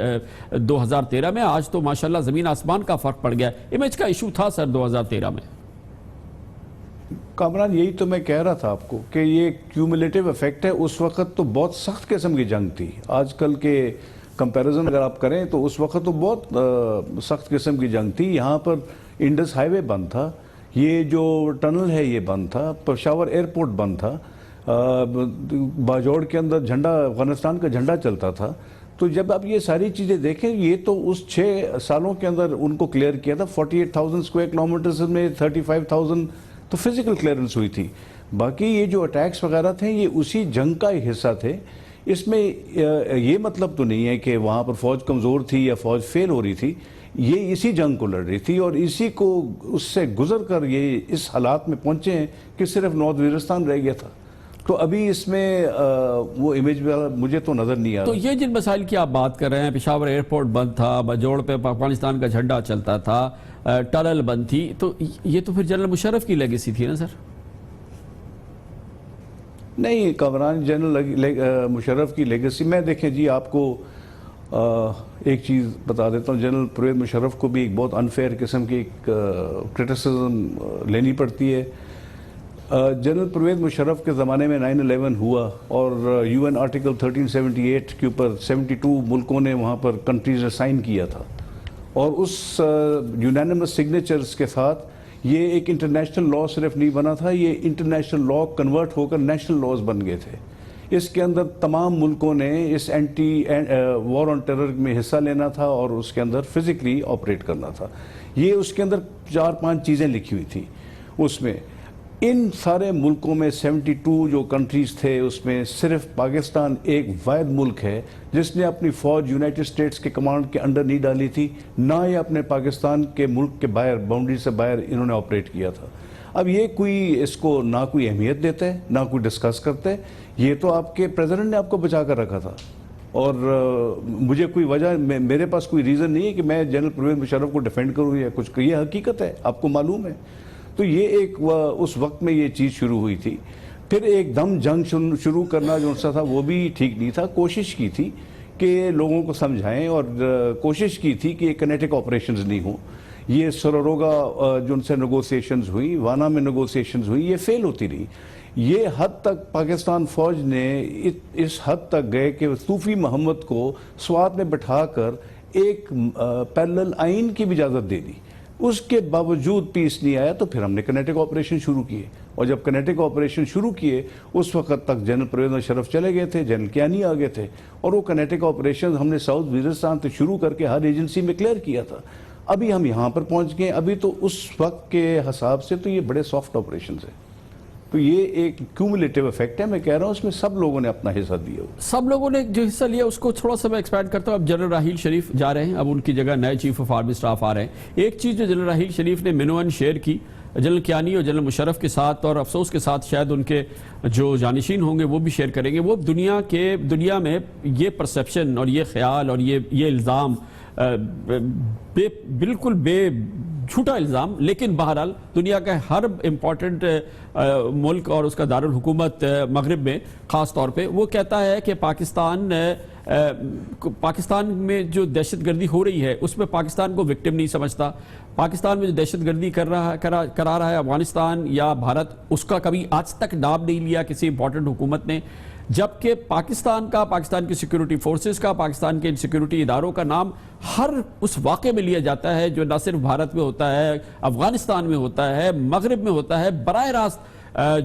2013 میں. آج تو ماشاءاللہ زمین آسمان کا فرق پڑ گیا. امیج کا ایشو تھا سر 2013 میں. کامران, یہی تو میں کہہ رہا تھا آپ کو کہ یہ کیومولیٹیو افیکٹ ہے. اس وقت تو بہت سخت قسم کی جنگ تھی. آج کل کے کمپیریزن اگر آپ کریں تو اس وقت تو بہت سخت قسم کی جنگ تھی. یہاں پر انڈس ہائی وے بند تھا, یہ جو ٹنل ہے یہ بند تھا, پشاور ایئرپورٹ بند تھا, باجوڑ کے اندر جھنڈا افغانستان کا جھنڈا چلتا تھا. تو جب آپ یہ ساری چیزیں دیکھیں, یہ تو اس 6 سالوں کے اندر ان کو کلیئر کیا تھا. 48,000 اسکوائر کلومیٹرز میں 35,000 تو فزیکل کلیئرنس ہوئی تھی. باقی یہ جو اٹیکس وغیرہ تھے یہ اسی جنگ کا ہی حصہ تھے. اس میں یہ مطلب تو نہیں ہے کہ وہاں پر فوج کمزور تھی یا فوج فیل ہو رہی تھی. یہ اسی جنگ کو لڑ رہی تھی, اور اسی کو اس سے گزر کر یہ اس حالات میں پہنچے ہیں کہ صرف نارتھ وزیرستان رہ گیا تھا. تو ابھی اس میں وہ امیج مجھے تو نظر نہیں آ رہا. تو یہ جن مسائل کی آپ بات کر رہے ہیں, پشاور ایئرپورٹ بند تھا, باجوڑ پہ افغانستان کا جھنڈا چلتا تھا, ٹنل بند تھی, تو یہ تو پھر جنرل مشرف کی لیگیسی تھی نا سر؟ نہیں کامران, جنرل مشرف کی لیگیسی میں دیکھیں جی, آپ کو ایک چیز بتا دیتا ہوں، جنرل پرویز مشرف کو بھی ایک بہت انفیئر قسم کی ایک کرٹیسزم لینی پڑتی ہے. جنرل پرویز مشرف کے زمانے میں 9/11 ہوا اور یو این آرٹیکل 1378 کے اوپر 72 ملکوں نے وہاں پر کنٹریز نے سائن کیا تھا، اور اس یونینیمس سگنیچرز کے ساتھ یہ ایک انٹرنیشنل لا صرف نہیں بنا تھا، یہ انٹرنیشنل لا کنورٹ ہو کر نیشنل لاز بن گئے تھے. اس کے اندر تمام ملکوں نے اس اینٹی وار آن ٹیرر میں حصہ لینا تھا اور اس کے اندر فزیکلی آپریٹ کرنا تھا. یہ اس کے اندر 4-5 چیزیں لکھی ہوئی تھیں. اس میں ان سارے ملکوں میں 72 جو کنٹریز تھے، اس میں صرف پاکستان ایک واحد ملک ہے جس نے اپنی فوج یونائٹڈ اسٹیٹس کے کمانڈ کے انڈر نہیں ڈالی تھی، نہ یہ اپنے پاکستان کے ملک کے باہر باؤنڈری سے باہر انہوں نے آپریٹ کیا تھا. اب یہ کوئی اس کو نہ کوئی اہمیت دیتا ہے نہ کوئی ڈسکس کرتا ہے. یہ تو آپ کے پریزیڈنٹ نے آپ کو بچا کر رکھا تھا، اور مجھے کوئی وجہ، میرے پاس کوئی ریزن نہیں ہے کہ میں جنرل پرویز مشرف کو ڈیفینڈ کروں یا کچھ. یہ حقیقت ہے، آپ کو معلوم ہے. تو یہ ایک اس وقت میں یہ چیز شروع ہوئی تھی. پھر ایک دم جنگ شروع کرنا جو سا تھا وہ بھی ٹھیک نہیں تھا. کوشش کی تھی کہ لوگوں کو سمجھائیں، اور کوشش کی تھی کہ کینیٹک آپریشنز نہیں ہوں. یہ سروروگا جو ان سے نیگوسیشنز ہوئی، وانا میں نیگوسیشنز ہوئی، یہ فیل ہوتی رہی. یہ حد تک پاکستان فوج نے اس حد تک گئے کہ صوفی محمد کو سوات میں بٹھا کر ایک پیرلل آئین کی بھی اجازت دے دی. اس کے باوجود پیس نہیں آیا، تو پھر ہم نے کنیٹک آپریشن شروع کیے. اور جب کنیٹک آپریشن شروع کیے اس وقت تک جنرل پرویز مشرف چلے گئے تھے، جنرل کیانی آ گئے تھے، اور وہ کنیٹک آپریشن ہم نے ساؤتھ وزیرستان سے شروع کر کے ہر ایجنسی میں کلیئر کیا تھا. ابھی ہم یہاں پر پہنچ گئے. ابھی تو اس وقت کے حساب سے تو یہ بڑے سافٹ آپریشنز ہیں. تو یہ ایک کیومولیٹیو افیکٹ ہے. میں کہہ رہا ہوں اس میں سب لوگوں نے اپنا حصہ دیا. سب لوگوں نے جو حصہ لیا اس کو تھوڑا سا میں ایکسپینڈ کرتا ہوں. اب جنرل راحیل شریف جا رہے ہیں، اب ان کی جگہ نئے چیف آف آرمی اسٹاف آ رہے ہیں. ایک چیز جو جنرل راحیل شریف نے منوان شیئر کی جنرل کیانی اور جنرل مشرف کے ساتھ، اور افسوس کے ساتھ شاید ان کے جو جانشین ہوں گے وہ بھی شیئر کریں گے، وہ دنیا میں یہ پرسیپشن اور یہ خیال اور یہ الزام بالکل بے جھوٹا الزام، لیکن بہرحال دنیا کا ہر امپورٹنٹ ملک اور اس کا دارالحکومت مغرب میں خاص طور پہ وہ کہتا ہے کہ پاکستان میں جو دہشت گردی ہو رہی ہے اس میں پاکستان کو وکٹم نہیں سمجھتا. پاکستان میں جو دہشت گردی کرا رہا ہے افغانستان یا بھارت، اس کا کبھی آج تک نام نہیں لیا کسی امپورٹنٹ حکومت نے، جبکہ پاکستان کی سیکیورٹی فورسز کا، پاکستان کے سیکیورٹی اداروں کا نام ہر اس واقعے میں لیا جاتا ہے جو نہ صرف بھارت میں ہوتا ہے، افغانستان میں ہوتا ہے، مغرب میں ہوتا ہے. براہ راست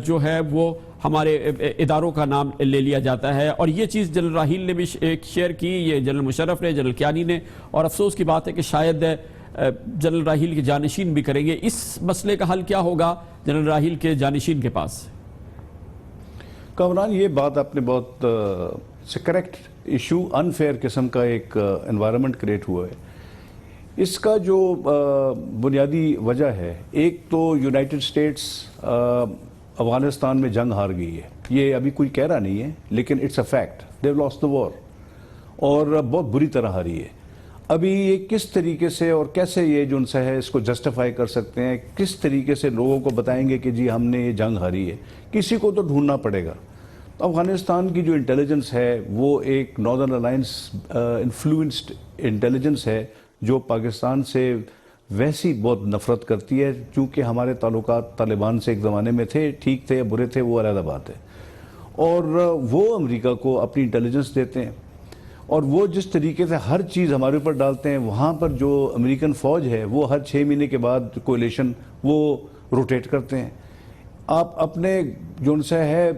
جو ہے وہ ہمارے اداروں کا نام لے لیا جاتا ہے. اور یہ چیز جنرل راحیل نے بھی شیئر کی، یہ جنرل مشرف نے، جنرل کیانی نے، اور افسوس کی بات ہے کہ شاید جنرل راحیل کے جانشین بھی کریں گے. اس مسئلے کا حل کیا ہوگا جنرل راحیل کے جانشین کے پاس؟ کامران، یہ بات آپ نے بہت کریکٹ ایشو، انفیئر قسم کا ایک انوائرمنٹ کریٹ ہوا ہے. اس کا جو بنیادی وجہ ہے، ایک تو یونائٹڈ اسٹیٹس افغانستان میں جنگ ہار گئی ہے. یہ ابھی کوئی کہہ رہا نہیں ہے، لیکن it's a fact. They have lost the war, اور بہت بری طرح ہاری ہے. ابھی یہ کس طریقے سے اور کیسے یہ جو ان سے ہے اس کو جسٹیفائی کر سکتے ہیں، کس طریقے سے لوگوں کو بتائیں گے کہ جی ہم نے یہ جنگ ہاری ہے؟ کسی کو تو ڈھونڈنا پڑے گا. افغانستان کی جو انٹیلیجنس ہے وہ ایک ناردرن الائنس انفلوئنسڈ انٹیلیجنس ہے جو پاکستان سے ویسی بہت نفرت کرتی ہے. چونکہ ہمارے تعلقات طالبان سے ایک زمانے میں تھے، ٹھیک تھے یا برے تھے وہ علیحدہ بات ہے، اور وہ امریکہ کو اپنی انٹیلیجنس دیتے ہیں. اور وہ جس طریقے سے ہر چیز ہمارے اوپر ڈالتے ہیں، وہاں پر جو امریکن فوج ہے وہ ہر 6 مہینے کے بعد کولیشن وہ روٹیٹ کرتے ہیں. آپ اپنے جو ان سے ہے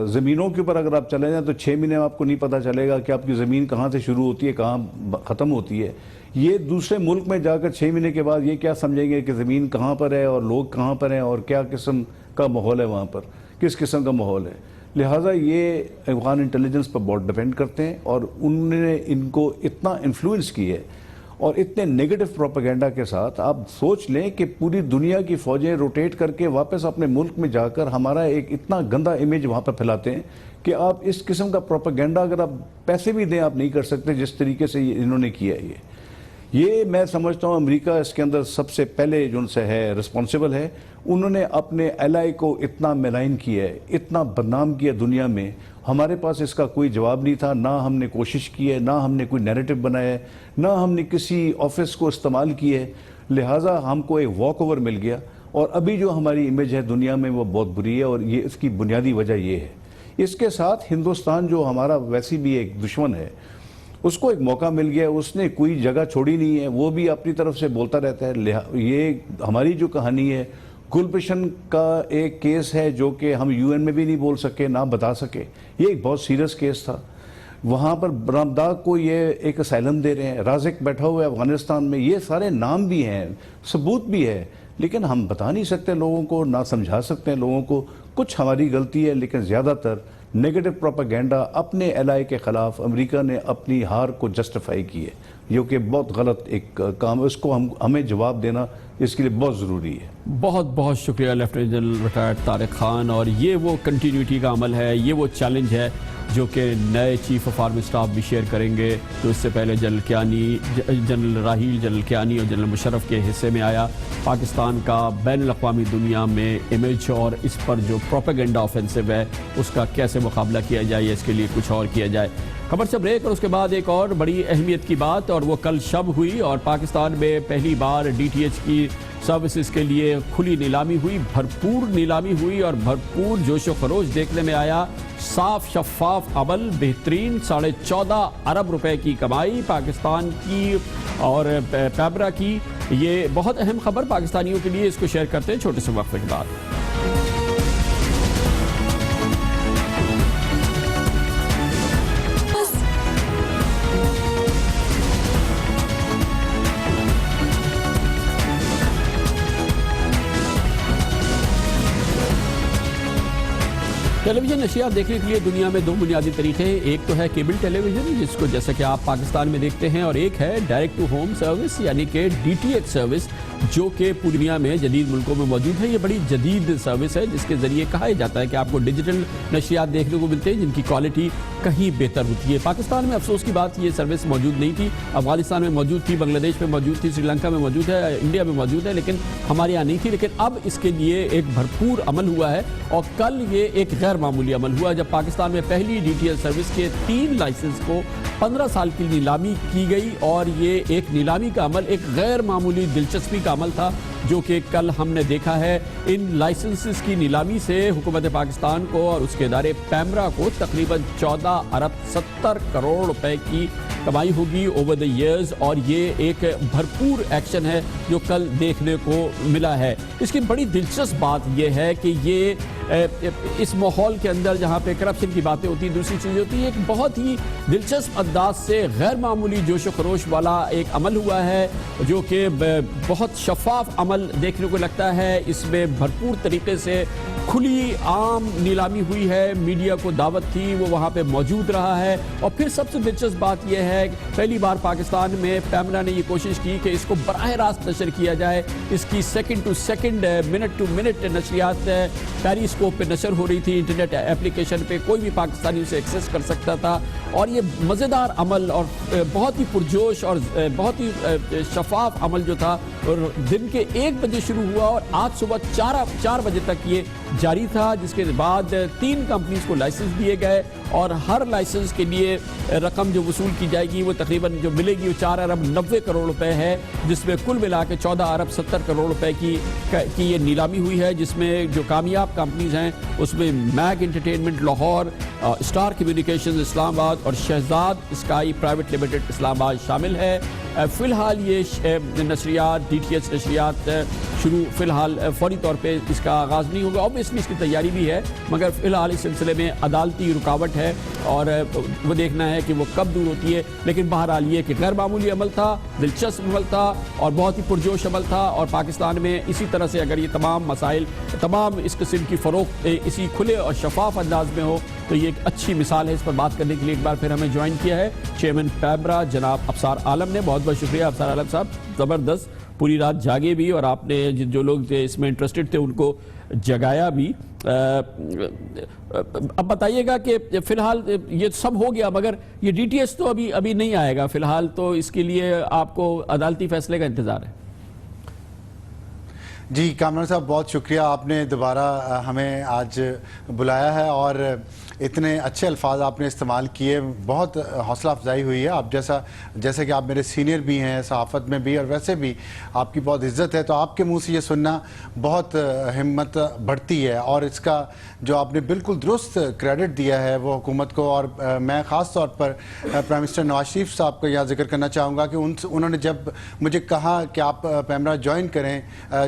زمینوں کے اوپر اگر آپ چلے جائیں تو 6 مہینے میں آپ کو نہیں پتہ چلے گا کہ آپ کی زمین کہاں سے شروع ہوتی ہے کہاں ختم ہوتی ہے. یہ دوسرے ملک میں جا کر 6 مہینے کے بعد یہ کیا سمجھیں گے کہ زمین کہاں پر ہے اور لوگ کہاں پر ہیں اور کیا قسم کا ماحول ہے وہاں پر، کس قسم کا ماحول ہے. لہٰذا یہ افغان انٹیلیجنس پر بہت ڈیپینڈ کرتے ہیں، اور انہوں نے ان کو اتنا انفلوئنس کی ہے اور اتنے نیگیٹو پروپیگنڈا کے ساتھ. آپ سوچ لیں کہ پوری دنیا کی فوجیں روٹیٹ کر کے واپس اپنے ملک میں جا کر ہمارا ایک اتنا گندا امیج وہاں پہ پھیلاتے ہیں کہ آپ اس قسم کا پروپیگنڈا اگر آپ پیسے بھی دیں آپ نہیں کر سکتے جس طریقے سے انہوں نے کیا ہے. یہ میں سمجھتا ہوں امریکہ اس کے اندر سب سے پہلے جو ان سے ہے رسپانسبل ہے. انہوں نے اپنے ایلائی کو اتنا میلائن کیا ہے، اتنا بدنام کیا دنیا میں، ہمارے پاس اس کا کوئی جواب نہیں تھا، نہ ہم نے کوشش کی ہے، نہ ہم نے کوئی نیریٹو بنایا ہے، نہ ہم نے کسی آفس کو استعمال کی ہے، لہٰذا ہم کو ایک واک اوور مل گیا. اور ابھی جو ہماری امیج ہے دنیا میں وہ بہت بری ہے، اور یہ اس کی بنیادی وجہ یہ ہے. اس کے ساتھ ہندوستان جو ہمارا ویسی بھی ایک دشمن ہے، اس کو ایک موقع مل گیا، اس نے کوئی جگہ چھوڑی نہیں ہے، وہ بھی اپنی طرف سے بولتا رہتا ہے. یہ ہماری جو کہانی ہے، گلبشن کا ایک کیس ہے جو کہ ہم UN میں بھی نہیں بول سکے، نہ بتا سکے. یہ ایک بہت سیریس کیس تھا. وہاں پر برامداغ کو یہ ایک اسائلم دے رہے ہیں، رازق بیٹھا ہوا ہے افغانستان میں، یہ سارے نام بھی ہیں، ثبوت بھی ہے، لیکن ہم بتا نہیں سکتے لوگوں کو، نہ سمجھا سکتے ہیں لوگوں کو. کچھ ہماری غلطی ہے، لیکن زیادہ تر نیگیٹو پروپیگنڈا اپنے ایلائی کے خلاف امریکہ نے اپنی ہار کو جسٹیفائی کی ہے، جو کہ بہت غلط ایک کام ہے. اس کو ہمیں جواب دینا اس کے لیے بہت ضروری ہے. بہت بہت شکریہ lieutenant general retired Tariq Khan. اور یہ وہ کنٹینیوٹی کا عمل ہے، یہ وہ چیلنج ہے جو کہ نئے چیف آف آرمی اسٹاف بھی شیئر کریں گے. تو اس سے پہلے جنرل راحیل، جنرل کیانی اور جنرل مشرف کے حصے میں آیا پاکستان کا بین الاقوامی دنیا میں امیج، اور اس پر جو پروپیگنڈا آفینسو ہے اس کا کیسے مقابلہ کیا جائے، اس کے لیے کچھ اور کیا جائے. خبر سے بریک، اور اس کے بعد ایک اور بڑی اہمیت کی بات، اور وہ کل شب ہوئی اور پاکستان میں پہلی بار DTH کی سروسز کے لیے کھلی نیلامی ہوئی، بھرپور نیلامی ہوئی اور بھرپور جوش و خروش دیکھنے میں آیا. صاف شفاف عمل، بہترین 14.5 ارب روپے کی کمائی پاکستان کی اور پیبرا کی. یہ بہت اہم خبر پاکستانیوں کے لیے، اس کو شیئر کرتے ہیں چھوٹے سے وقفے کے بعد. ٹیلی ویژن نشریات دیکھنے کے لیے دنیا میں دو بنیادی طریقے ہیں. ایک تو ہے کیبل ٹیلی ویژن، جس کو جیسا کہ آپ پاکستان میں دیکھتے ہیں، اور ایک ہے ڈائریکٹ ٹو ہوم سروس یعنی کہ DTH سروس، جو کہ پوری دنیا میں جدید ملکوں میں موجود ہے. یہ بڑی جدید سروس ہے جس کے ذریعے کہا جاتا ہے کہ آپ کو ڈیجیٹل نشریات دیکھنے کو ملتے ہیں جن کی کوالٹی کہیں بہتر ہوتی ہے. پاکستان میں افسوس کی بات یہ سروس موجود نہیں تھی. افغانستان میں موجود تھی، بنگلہ دیش میں موجود تھی، سری لنکا میں موجود ہے، انڈیا میں موجود ہے، لیکن ہمارے یہاں نہیں تھی. لیکن اب اس کے لیے ایک بھرپور عمل ہوا ہے، اور کل یہ ایک غیر معمولی عمل ہوا جب پاکستان میں پہلی DTH سروس کے 3 لائسنس کو 15 سال کی نیلامی کی گئی. اور یہ ایک نیلامی کا عمل ایک غیر معمولی دلچسپی کا عمل تھا جو کہ کل ہم نے دیکھا ہے. ان لائسنسز کی نیلامی سے حکومت پاکستان کو اور اس کے ادارے پیمرا کو تقریباً 14 ارب 70 کروڑ روپے کی کمائی ہوگی اوور دی ایئرز. اور یہ ایک بھرپور ایکشن ہے جو کل دیکھنے کو ملا ہے. اس کی بڑی دلچسپ بات یہ ہے کہ یہ اس ماحول کے اندر جہاں پہ کرپشن کی باتیں ہوتی ہیں، دوسری چیزیں ہوتی ہیں، ایک بہت ہی دلچسپ انداز سے غیر معمولی جوش و خروش والا ایک عمل ہوا ہے جو کہ بہت شفاف عمل دیکھنے کو لگتا ہے. اس میں بھرپور طریقے سے کھلی عام نیلامی ہوئی ہے، میڈیا کو دعوت تھی، وہ وہاں پہ موجود رہا ہے. اور پھر سب سے دلچسپ بات یہ ہے پہلی بار پاکستان میں پیمرا نے یہ کوشش کی کہ اس کو براہ راست نشر کیا جائے. اس کی second to second, minute to minute نشریات پیریسکوپ پہ نشر ہو رہی تھی. انٹرنیٹ اپلیکیشن پہ کوئی بھی پاکستانی اسے ایکسیس کر سکتا تھا. اور یہ مزیدار عمل اور بہت ہی پرجوش اور بہت ہی شفاف عمل جو تھا، اور دن کے 1 بجے شروع ہوا اور آج صبح 4 بجے تک یہ جاری تھا. جس کے بعد 3 کمپنیز کو لائسنس دیے گئے، اور ہر لائسنس کے لیے رقم جو وصول کی جائے گی وہ تقریباً جو ملے گی وہ 4 ارب 90 کروڑ روپے ہے، جس میں کل ملا کے 14 ارب 70 کروڑ روپے کی یہ نیلامی ہوئی ہے. جس میں جو کامیاب کمپنیز ہیں اس میں Mag entertainment Lahore, star communications Islamabad اور Shahzad sky private limited Islamabad شامل ہے. فی الحال یہ نشریات DTH نشریات شروع فی الحال فوری طور پہ اس کا آغاز نہیں ہوگا. اوبیسلی اس کی تیاری بھی ہے، مگر فی الحال اس سلسلے میں عدالتی رکاوٹ ہے اور وہ دیکھنا ہے کہ وہ کب دور ہوتی ہے. لیکن بہرحال یہ کہ غیر معمولی عمل تھا، دلچسپ عمل تھا اور بہت ہی پرجوش عمل تھا. اور پاکستان میں اسی طرح سے اگر یہ تمام مسائل، تمام اس قسم کی فروخت اسی کھلے اور شفاف انداز میں ہو تو یہ ایک اچھی مثال ہے. اس پر بات کرنے کے لیے ایک بار پھر ہمیں جوائن کیا ہے چیئرمین پیمرا جناب ابصار عالم نے. بہت بہت شکریہ ابصار عالم صاحب. زبردست، پوری رات جاگے بھی اور آپ نے جو لوگ اس میں انٹرسٹڈ تھے ان کو جگایا بھی. اب بتائیے گا کہ فی الحال یہ سب ہو گیا، مگر یہ DTH تو ابھی نہیں آئے گا فی الحال، تو اس کے لیے آپ کو عدالتی فیصلے کا انتظار ہے؟ جی کامران صاحب بہت شکریہ، آپ نے دوبارہ ہمیں آج بلایا ہے اور اتنے اچھے الفاظ آپ نے استعمال کیے، بہت حوصلہ افزائی ہوئی ہے. آپ جیسے کہ آپ میرے سینئر بھی ہیں صحافت میں بھی اور ویسے بھی آپ کی بہت عزت ہے، تو آپ کے منہ سے یہ سننا بہت ہمت بڑھتی ہے. اور اس کا جو آپ نے بالکل درست کریڈٹ دیا ہے وہ حکومت کو، اور میں خاص طور پر پرائم منسٹر نواز شریف صاحب کا یہاں ذکر کرنا چاہوں گا کہ انہوں نے جب مجھے کہا کہ آپ پیمرا جوائن کریں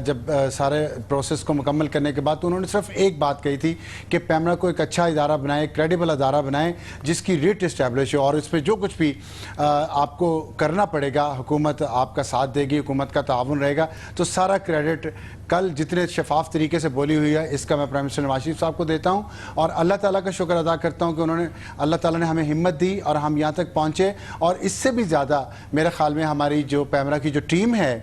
جب سارے پروسیس کو مکمل کرنے کے بعد، تو انہوں نے صرف ایک بات کہی تھی کہ پیمرا کو ایک اچھا ادارہ بنائیں، کریڈیبل ادارہ بنائیں جس کی ریٹ اسٹیبلش ہو، اور اس میں جو کچھ بھی آپ کو کرنا پڑے گا حکومت آپ کا ساتھ دے گی، حکومت کا تعاون رہے گا. تو سارا کریڈٹ کل جتنے شفاف طریقے سے بولی ہوئی ہے اس کا میں پرائم منسٹر نواز شریف صاحب کو دیتا ہوں، اور اللہ تعالیٰ کا شکر ادا کرتا ہوں کہ اللہ تعالیٰ نے ہمیں ہمت دی اور ہم یہاں تک پہنچے. اور اس سے بھی زیادہ میرے خیال میں ہماری جو پیمرا کی جو ٹیم ہے،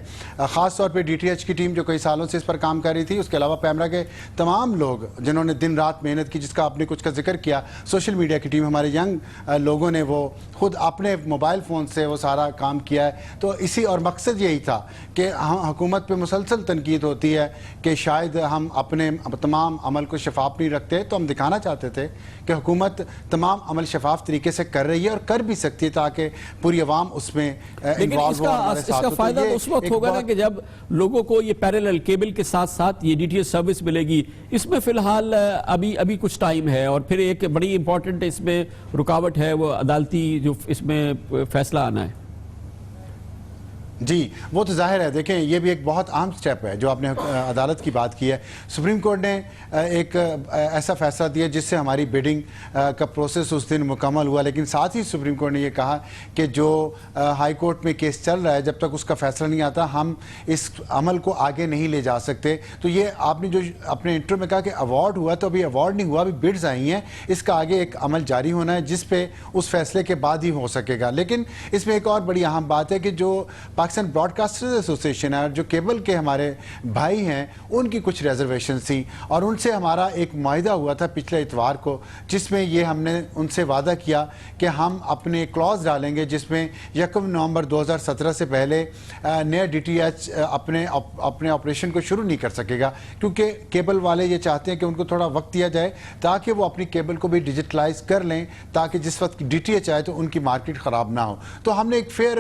خاص طور پہ ڈی ٹی ایچ کی ٹیم جو کئی سالوں سے اس پر کام کر رہی تھی، اس کے علاوہ پیمرا کے تمام لوگ جنہوں نے دن رات محنت کی، جس کا آپ نے کچھ کا ذکر کیا، سوشل میڈیا کی ٹیم، ہمارے ینگ لوگوں نے وہ خود اپنے موبائل فون سے وہ سارا کام کیا ہے. تو اسی اور مقصد یہی تھا کہ حکومت پہ مسلسل تنقید ہوتی ہے کہ شاید ہم اپنے تمام عمل کو شفاف نہیں رکھتے، تو ہم دکھانا چاہتے تھے کہ حکومت تمام عمل شفاف طریقے سے کر رہی ہے اور کر بھی سکتی ہے تاکہ پوری عوام اس میں انوالو ہو. اس کا فائدہ تو اس وقت ہوگا نا کہ جب لوگوں کو یہ پیرلل کیبل کے ساتھ ساتھ یہ ڈی ٹی ایچ سروس ملے گی. اس میں فی الحال ابھی کچھ ٹائم ہے، اور پھر ایک بڑی امپورٹنٹ اس میں رکاوٹ ہے وہ عدالتی جو اس میں فیصلہ آنا ہے. جی وہ تو ظاہر ہے، دیکھیں یہ بھی ایک بہت اہم سٹیپ ہے جو آپ نے عدالت کی بات کی ہے. سپریم کورٹ نے ایک ایسا فیصلہ دیا جس سے ہماری بیڈنگ کا پروسیس اس دن مکمل ہوا، لیکن ساتھ ہی سپریم کورٹ نے یہ کہا کہ جو ہائی کورٹ میں کیس چل رہا ہے جب تک اس کا فیصلہ نہیں آتا ہم اس عمل کو آگے نہیں لے جا سکتے. تو یہ آپ نے جو اپنے انٹرو میں کہا کہ ایوارڈ ہوا، تو ابھی ایوارڈ نہیں ہوا، ابھی بڈز آئی ہیں، اس کا آگے ایک عمل جاری ہونا ہے جس پہ اس فیصلے کے بعد ہی ہو سکے گا. لیکن اس میں ایک اور بڑی اہم بات ہے کہ جو پاکستان براڈ کاسٹرز ایسوسی ایشن ہے، جو کیبل کے ہمارے بھائی ہیں، ان کی کچھ ریزرویشنز تھیں، اور ان سے ہمارا ایک معاہدہ ہوا تھا پچھلے اتوار کو، جس میں یہ ہم نے ان سے وعدہ کیا کہ ہم اپنے کلوز ڈالیں گے جس میں 1 نومبر 2017 سے پہلے نیا ڈی ٹی ایچ اپنے آپریشن کو شروع نہیں کر سکے گا، کیونکہ کیبل والے یہ چاہتے ہیں کہ ان کو تھوڑا وقت دیا جائے تاکہ وہ اپنی کیبل کو بھی ڈیجیٹلائز کر لیں، تاکہ جس وقت ڈی ٹی ایچ آئے تو ان کی مارکیٹ خراب نہ ہو. تو ہم نے ایک فیئر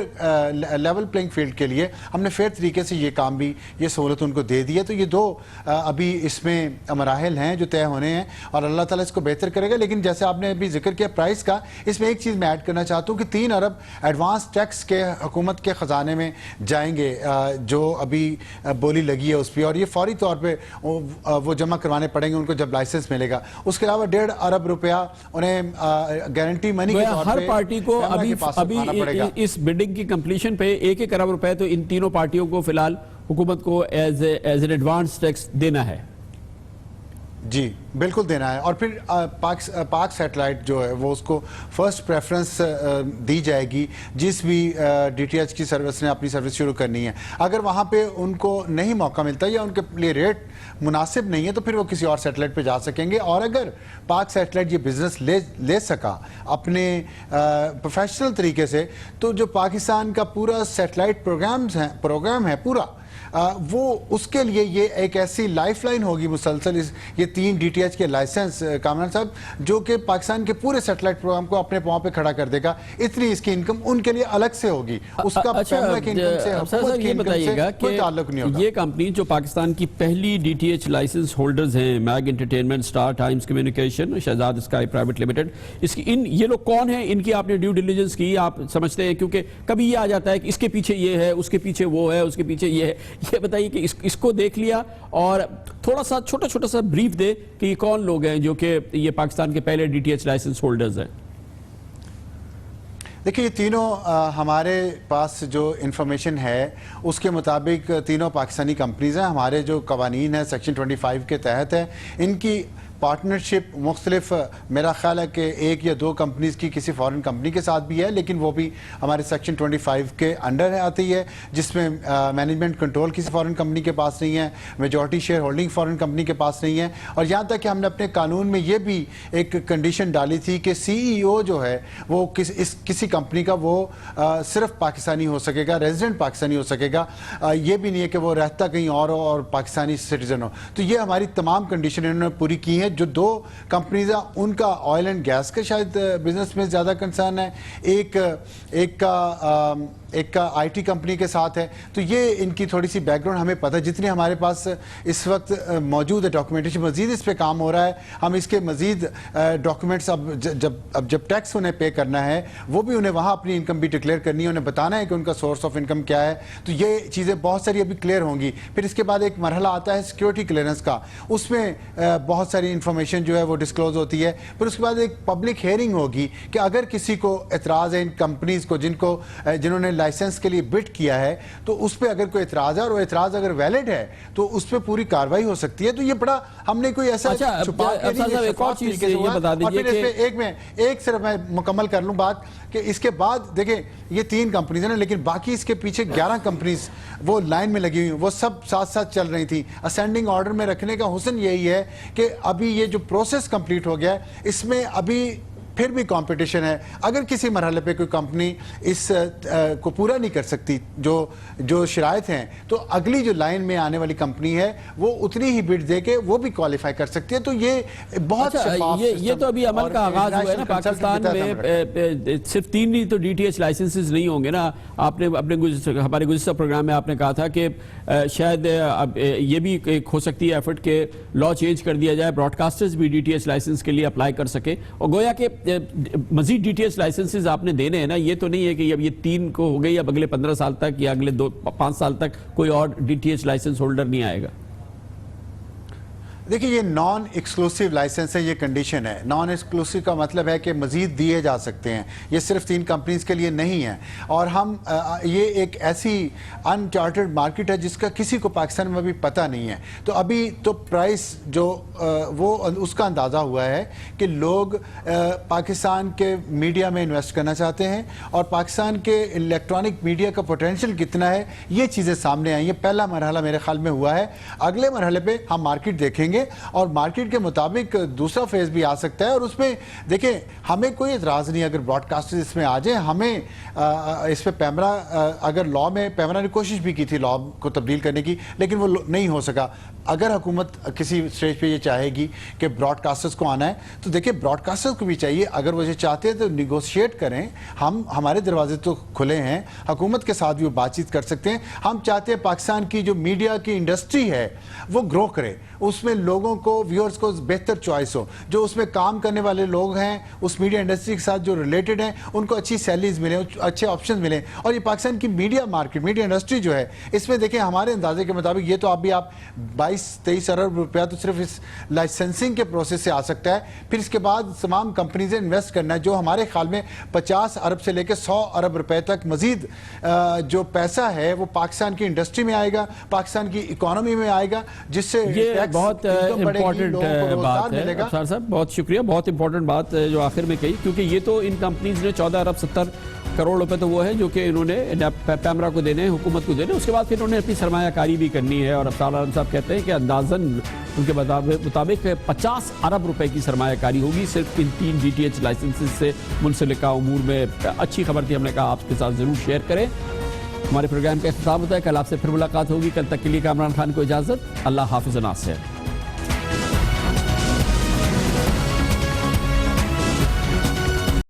لیول پلینگ فیلڈ کے لیے ہم نے فیئر طریقے سے یہ کام بھی، یہ سہولت ان کو دے دی ہے. تو یہ دو ابھی اس میں مراحل ہیں جو طے ہونے ہیں، اور اللہ تعالیٰ اس کو بہتر کرے گا. لیکن جیسے آپ نے ابھی ذکر کیا پرائز کا، اس میں ایک چیز میں ایڈ کرنا چاہتا ہوں کہ 3 ارب ایڈوانس ٹیکس کے حکومت کے خزانے میں جائیں گے جو ابھی بولی لگی ہے اس پہ، اور یہ فوری طور پہ وہ جمع کروانے پڑیں گے ان کو جب لائسنس ملے گا. اس کے علاوہ 1.5 ارب روپیہ انہیں گارنٹی منی کے طور پہ ہر پارٹی کو ابھی اس بڈنگ کی کمپلیشن پہ 1 ارب روپے تو ان تینوں پارٹیوں کو فی الحال حکومت کو ایز این ایڈوانس ٹیکس دینا ہے. جی بالکل دینا ہے، اور پھر پاک سیٹلائٹ جو ہے وہ اس کو فرسٹ پریفرنس دی جائے گی جس بھی ڈی ٹی ایچ کی سروس نے اپنی سروس شروع کرنی ہے. اگر وہاں پہ ان کو نہیں موقع ملتا یا ان کے لیے ریٹ مناسب نہیں ہے تو پھر وہ کسی اور سیٹلائٹ پہ جا سکیں گے. اور اگر پاک سیٹلائٹ یہ بزنس لے سکا اپنے پروفیشنل طریقے سے، تو جو پاکستان کا پورا سیٹلائٹ پروگرام ہے پورا، وہ اس کے لیے یہ ایک ایسی لائف لائن ہوگی مسلسل. یہ 3 ڈی ٹی ایچ کے لائسنس کامران صاحب جو کہ پاکستان کے پورے سیٹلائٹ پروگرام کو اپنے پاؤں پہ کھڑا کر دے گا. اتنی اس کی انکم ان کے لیے الگ سے ہوگی، اس کا پیمرا کی انکم سے حکومت کی انکم سے کوئی تعلق نہیں ہوگا. یہ کمپنی جو پاکستان کی پہلی D T H licence holders ہیں، Mag entertainment, star times communication, Shahzad sky private limited, یہ لوگ کون ہیں؟ ان کی آپ نے ڈیو ڈیلیجنس کی، آپ سمجھتے ہیں؟ کیونکہ کبھی یہ آ جاتا ہے کہ اس کے پیچھے یہ ہے، اس کے پیچھے وہ ہے، اس کے پیچھے یہ ہے. یہ بتائیے کہ اس کو دیکھ لیا اور تھوڑا سا چھوٹا سا بریف دے کہ یہ کون لوگ ہیں جو کہ یہ پاکستان کے پہلے D T H licence holders ہیں. دیکھیں یہ تینوں ہمارے پاس جو انفارمیشن ہے اس کے مطابق تینوں پاکستانی کمپنیز ہیں. ہمارے جو قوانین ہیں سیکشن 25 کے تحت ہے، ان کی پارٹنرشپ مختلف میرا خیال ہے کہ 1 یا 2 کمپنیز کی کسی فارن کمپنی کے ساتھ بھی ہے، لیکن وہ بھی ہمارے سیکشن 25 کے انڈر آتی ہے، جس میں مینجمنٹ کنٹرول کسی فارن کمپنی کے پاس نہیں ہے، majority share holding foreign company کے پاس نہیں ہے، اور یہاں تک کہ ہم نے اپنے قانون میں یہ بھی ایک کنڈیشن ڈالی تھی کہ CEO جو ہے وہ کسی کمپنی کا وہ صرف پاکستانی ہو سکے گا، ریزیڈنٹ پاکستانی ہو سکے گا، یہ بھی نہیں ہے کہ وہ رہتا کہیں اور ہو اور پاکستانی سٹیزن ہو. تو یہ ہماری تمام کنڈیشن انہوں نے پوری کی ہیں. جو 2 کمپنیز ہیں ان کا آئل اینڈ گیس کا شاید بزنس میں زیادہ کنسرن ہے، ایک کا IT کمپنی کے ساتھ ہے. تو یہ ان کی تھوڑی سی بیک گراؤنڈ ہمیں پتہ ہے. جتنی ہمارے پاس اس وقت موجود ہے ڈاکومنٹیشن، مزید اس پہ کام ہو رہا ہے. ہم اس کے مزید ڈاکومنٹس جب ٹیکس انہیں پے کرنا ہے وہ بھی انہیں وہاں اپنی انکم بھی ڈکلیئر کرنی ہے، انہیں بتانا ہے کہ ان کا سورس آف انکم کیا ہے. تو یہ چیزیں بہت ساری ابھی کلیئر ہوں گی. پھر اس کے بعد ایک مرحلہ آتا ہے سیکیورٹی کلیئرنس کا، اس میں بہت ساری انفارمیشن جو ہے وہ ڈسکلوز ہوتی ہے. پھر اس کے بعد ایک پبلک ہیئرنگ ہوگی کہ اگر کسی کو اعتراض ہے ان کمپنیز کو جنہوں نے لائسنس کے لیے بٹ کیا ہے، تو اس پہ اگر کوئی اعتراض ہے اور وہ اعتراض اگر ویلڈ ہے تو اس پہ پوری کارروائی ہو سکتی ہے. تو یہ بڑا ہم نے کوئی ایسا ایک صرف میں مکمل کر لوں بات کہ اس کے بعد دیکھیں یہ 3 کمپنیز ہیں، لیکن باقی اس کے پیچھے 11 کمپنیز وہ لائن میں لگی ہوئی، وہ سب ساتھ ساتھ چل رہی تھیں. اسینڈنگ آرڈر میں رکھنے کا حسن یہی ہے کہ ابھی یہ جو پروسیس کمپلیٹ ہو گیا ہے، اس میں ابھی پھر بھی کمپٹیشن ہے. اگر کسی مرحلے پہ کوئی کمپنی اس کو پورا نہیں کر سکتی جو شرائط ہیں، تو اگلی جو لائن میں آنے والی کمپنی ہے وہ اتنی ہی بٹ دے کے وہ بھی کوالیفائی کر سکتی ہے. تو یہ بہت شفاف یہ تو ابھی عمل کا آغاز ہوا ہے نا پاکستان میں. صرف 3 نہیں تو DTH لائسنسز نہیں ہوں گے نا. آپ نے ہمارے گزشتہ پروگرام میں آپ نے کہا تھا کہ شاید یہ بھی ایک ہو سکتی ہے ایفرٹ کہ لا چینج کر دیا جائے، براڈ کاسٹرز بھی DTH لائسنس کے لیے اپلائی کر سکے. اور گویا کہ مزید DTH لائسنسز آپ نے دینے ہیں نا. یہ تو نہیں ہے کہ اب یہ 3 کو ہو گئی، اب اگلے 15 سال تک یا اگلے 5 سال تک کوئی اور DTH لائسنس ہولڈر نہیں آئے گا. دیکھیں یہ نان ایکسکلوسیو لائسنس ہے، یہ کنڈیشن ہے. نان ایکسکلوسیو کا مطلب ہے کہ مزید دیے جا سکتے ہیں، یہ صرف 3 کمپنیز کے لیے نہیں ہے. اور ہم یہ ایک ایسی انچارٹرڈ مارکیٹ ہے جس کا کسی کو پاکستان میں ابھی پتہ نہیں ہے. تو ابھی تو پرائس جو وہ اس کا اندازہ ہوا ہے کہ لوگ پاکستان کے میڈیا میں انویسٹ کرنا چاہتے ہیں اور پاکستان کے الیکٹرانک میڈیا کا پوٹینشیل کتنا ہے، یہ چیزیں سامنے آئیں. یہ پہلا مرحلہ میرے خیال میں ہوا ہے. اگلے مرحلے پہ ہم مارکیٹ دیکھیں گے اور مارکیٹ کے مطابق دوسرا فیز بھی آ سکتا ہے. اور اس میں دیکھیں ہمیں کوئی اعتراض نہیں اگر براڈ کاسٹر اس میں آ جائیں. ہمیں اس پہ پیمرا اگر لا میں پیمرا نے کوشش بھی کی تھی لا کو تبدیل کرنے کی، لیکن وہ نہیں ہو سکا. اگر حکومت کسی سٹیج پہ یہ چاہے گی کہ براڈ کاسٹرز کو آنا ہے تو دیکھیں براڈ کاسٹرز کو بھی چاہیے، اگر وہ یہ چاہتے ہیں تو نیگوشیٹ کریں. ہمارے دروازے تو کھلے ہیں، حکومت کے ساتھ بھی وہ بات چیت کر سکتے ہیں. ہم چاہتے ہیں پاکستان کی جو میڈیا کی انڈسٹری ہے وہ گرو کرے، اس میں لوگوں کو ویورز کو بہتر چوائس ہو. جو اس میں کام کرنے والے لوگ ہیں اس میڈیا انڈسٹری کے ساتھ جو ریلیٹڈ ہیں ان کو اچھی سیلریز ملیں، اچھے آپشنز ملیں. اور یہ پاکستان کی میڈیا مارکیٹ، میڈیا انڈسٹری جو ہے اس میں دیکھیں ہمارے اندازے کے مطابق یہ تو آپ 22-23 ارب روپیہ تو صرف اس لائسنسنگ کے پروسیس سے آ سکتا ہے. پھر اس کے بعد تمام کمپنیزیں انویسٹ کرنا ہے جو ہمارے خیال میں 50 ارب سے لے کے 100 ارب روپے تک مزید جو پیسہ ہے وہ پاکستان کی انڈسٹری میں آئے گا، پاکستان کی اکانومی میں آئے گا، جس سے بہت امپورٹنٹ بات ہے. افسر صاحب بہت شکریہ. بہت امپورٹنٹ بات جو آخر میں کہی، کیونکہ یہ تو ان کمپنیز نے 14 ارب 70 کروڑ روپے تو وہ ہے جو کہ انہوں نے پیمرا کو دینے ہیں، حکومت کو دینے. اس کے بعد پھر انہوں نے اپنی سرمایہ کاری بھی کرنی ہے. اور افسر عالم صاحب کہتے ہیں کہ اندازاً ان کے مطابق 50 ارب روپے کی سرمایہ کاری ہوگی صرف ان 3 DTH لائسنسز سے منسلکہ امور میں. اچھی خبر تھی، ہم نے کہا آپ کے ساتھ ضرور شیئر کریں. ہمارے پروگرام کا اختتام ہوتا ہے. کل آپ سے پھر ملاقات ہوگی. کل تک کے لیے کامران خان کو اجازت. اللہ حافظ و ناصر.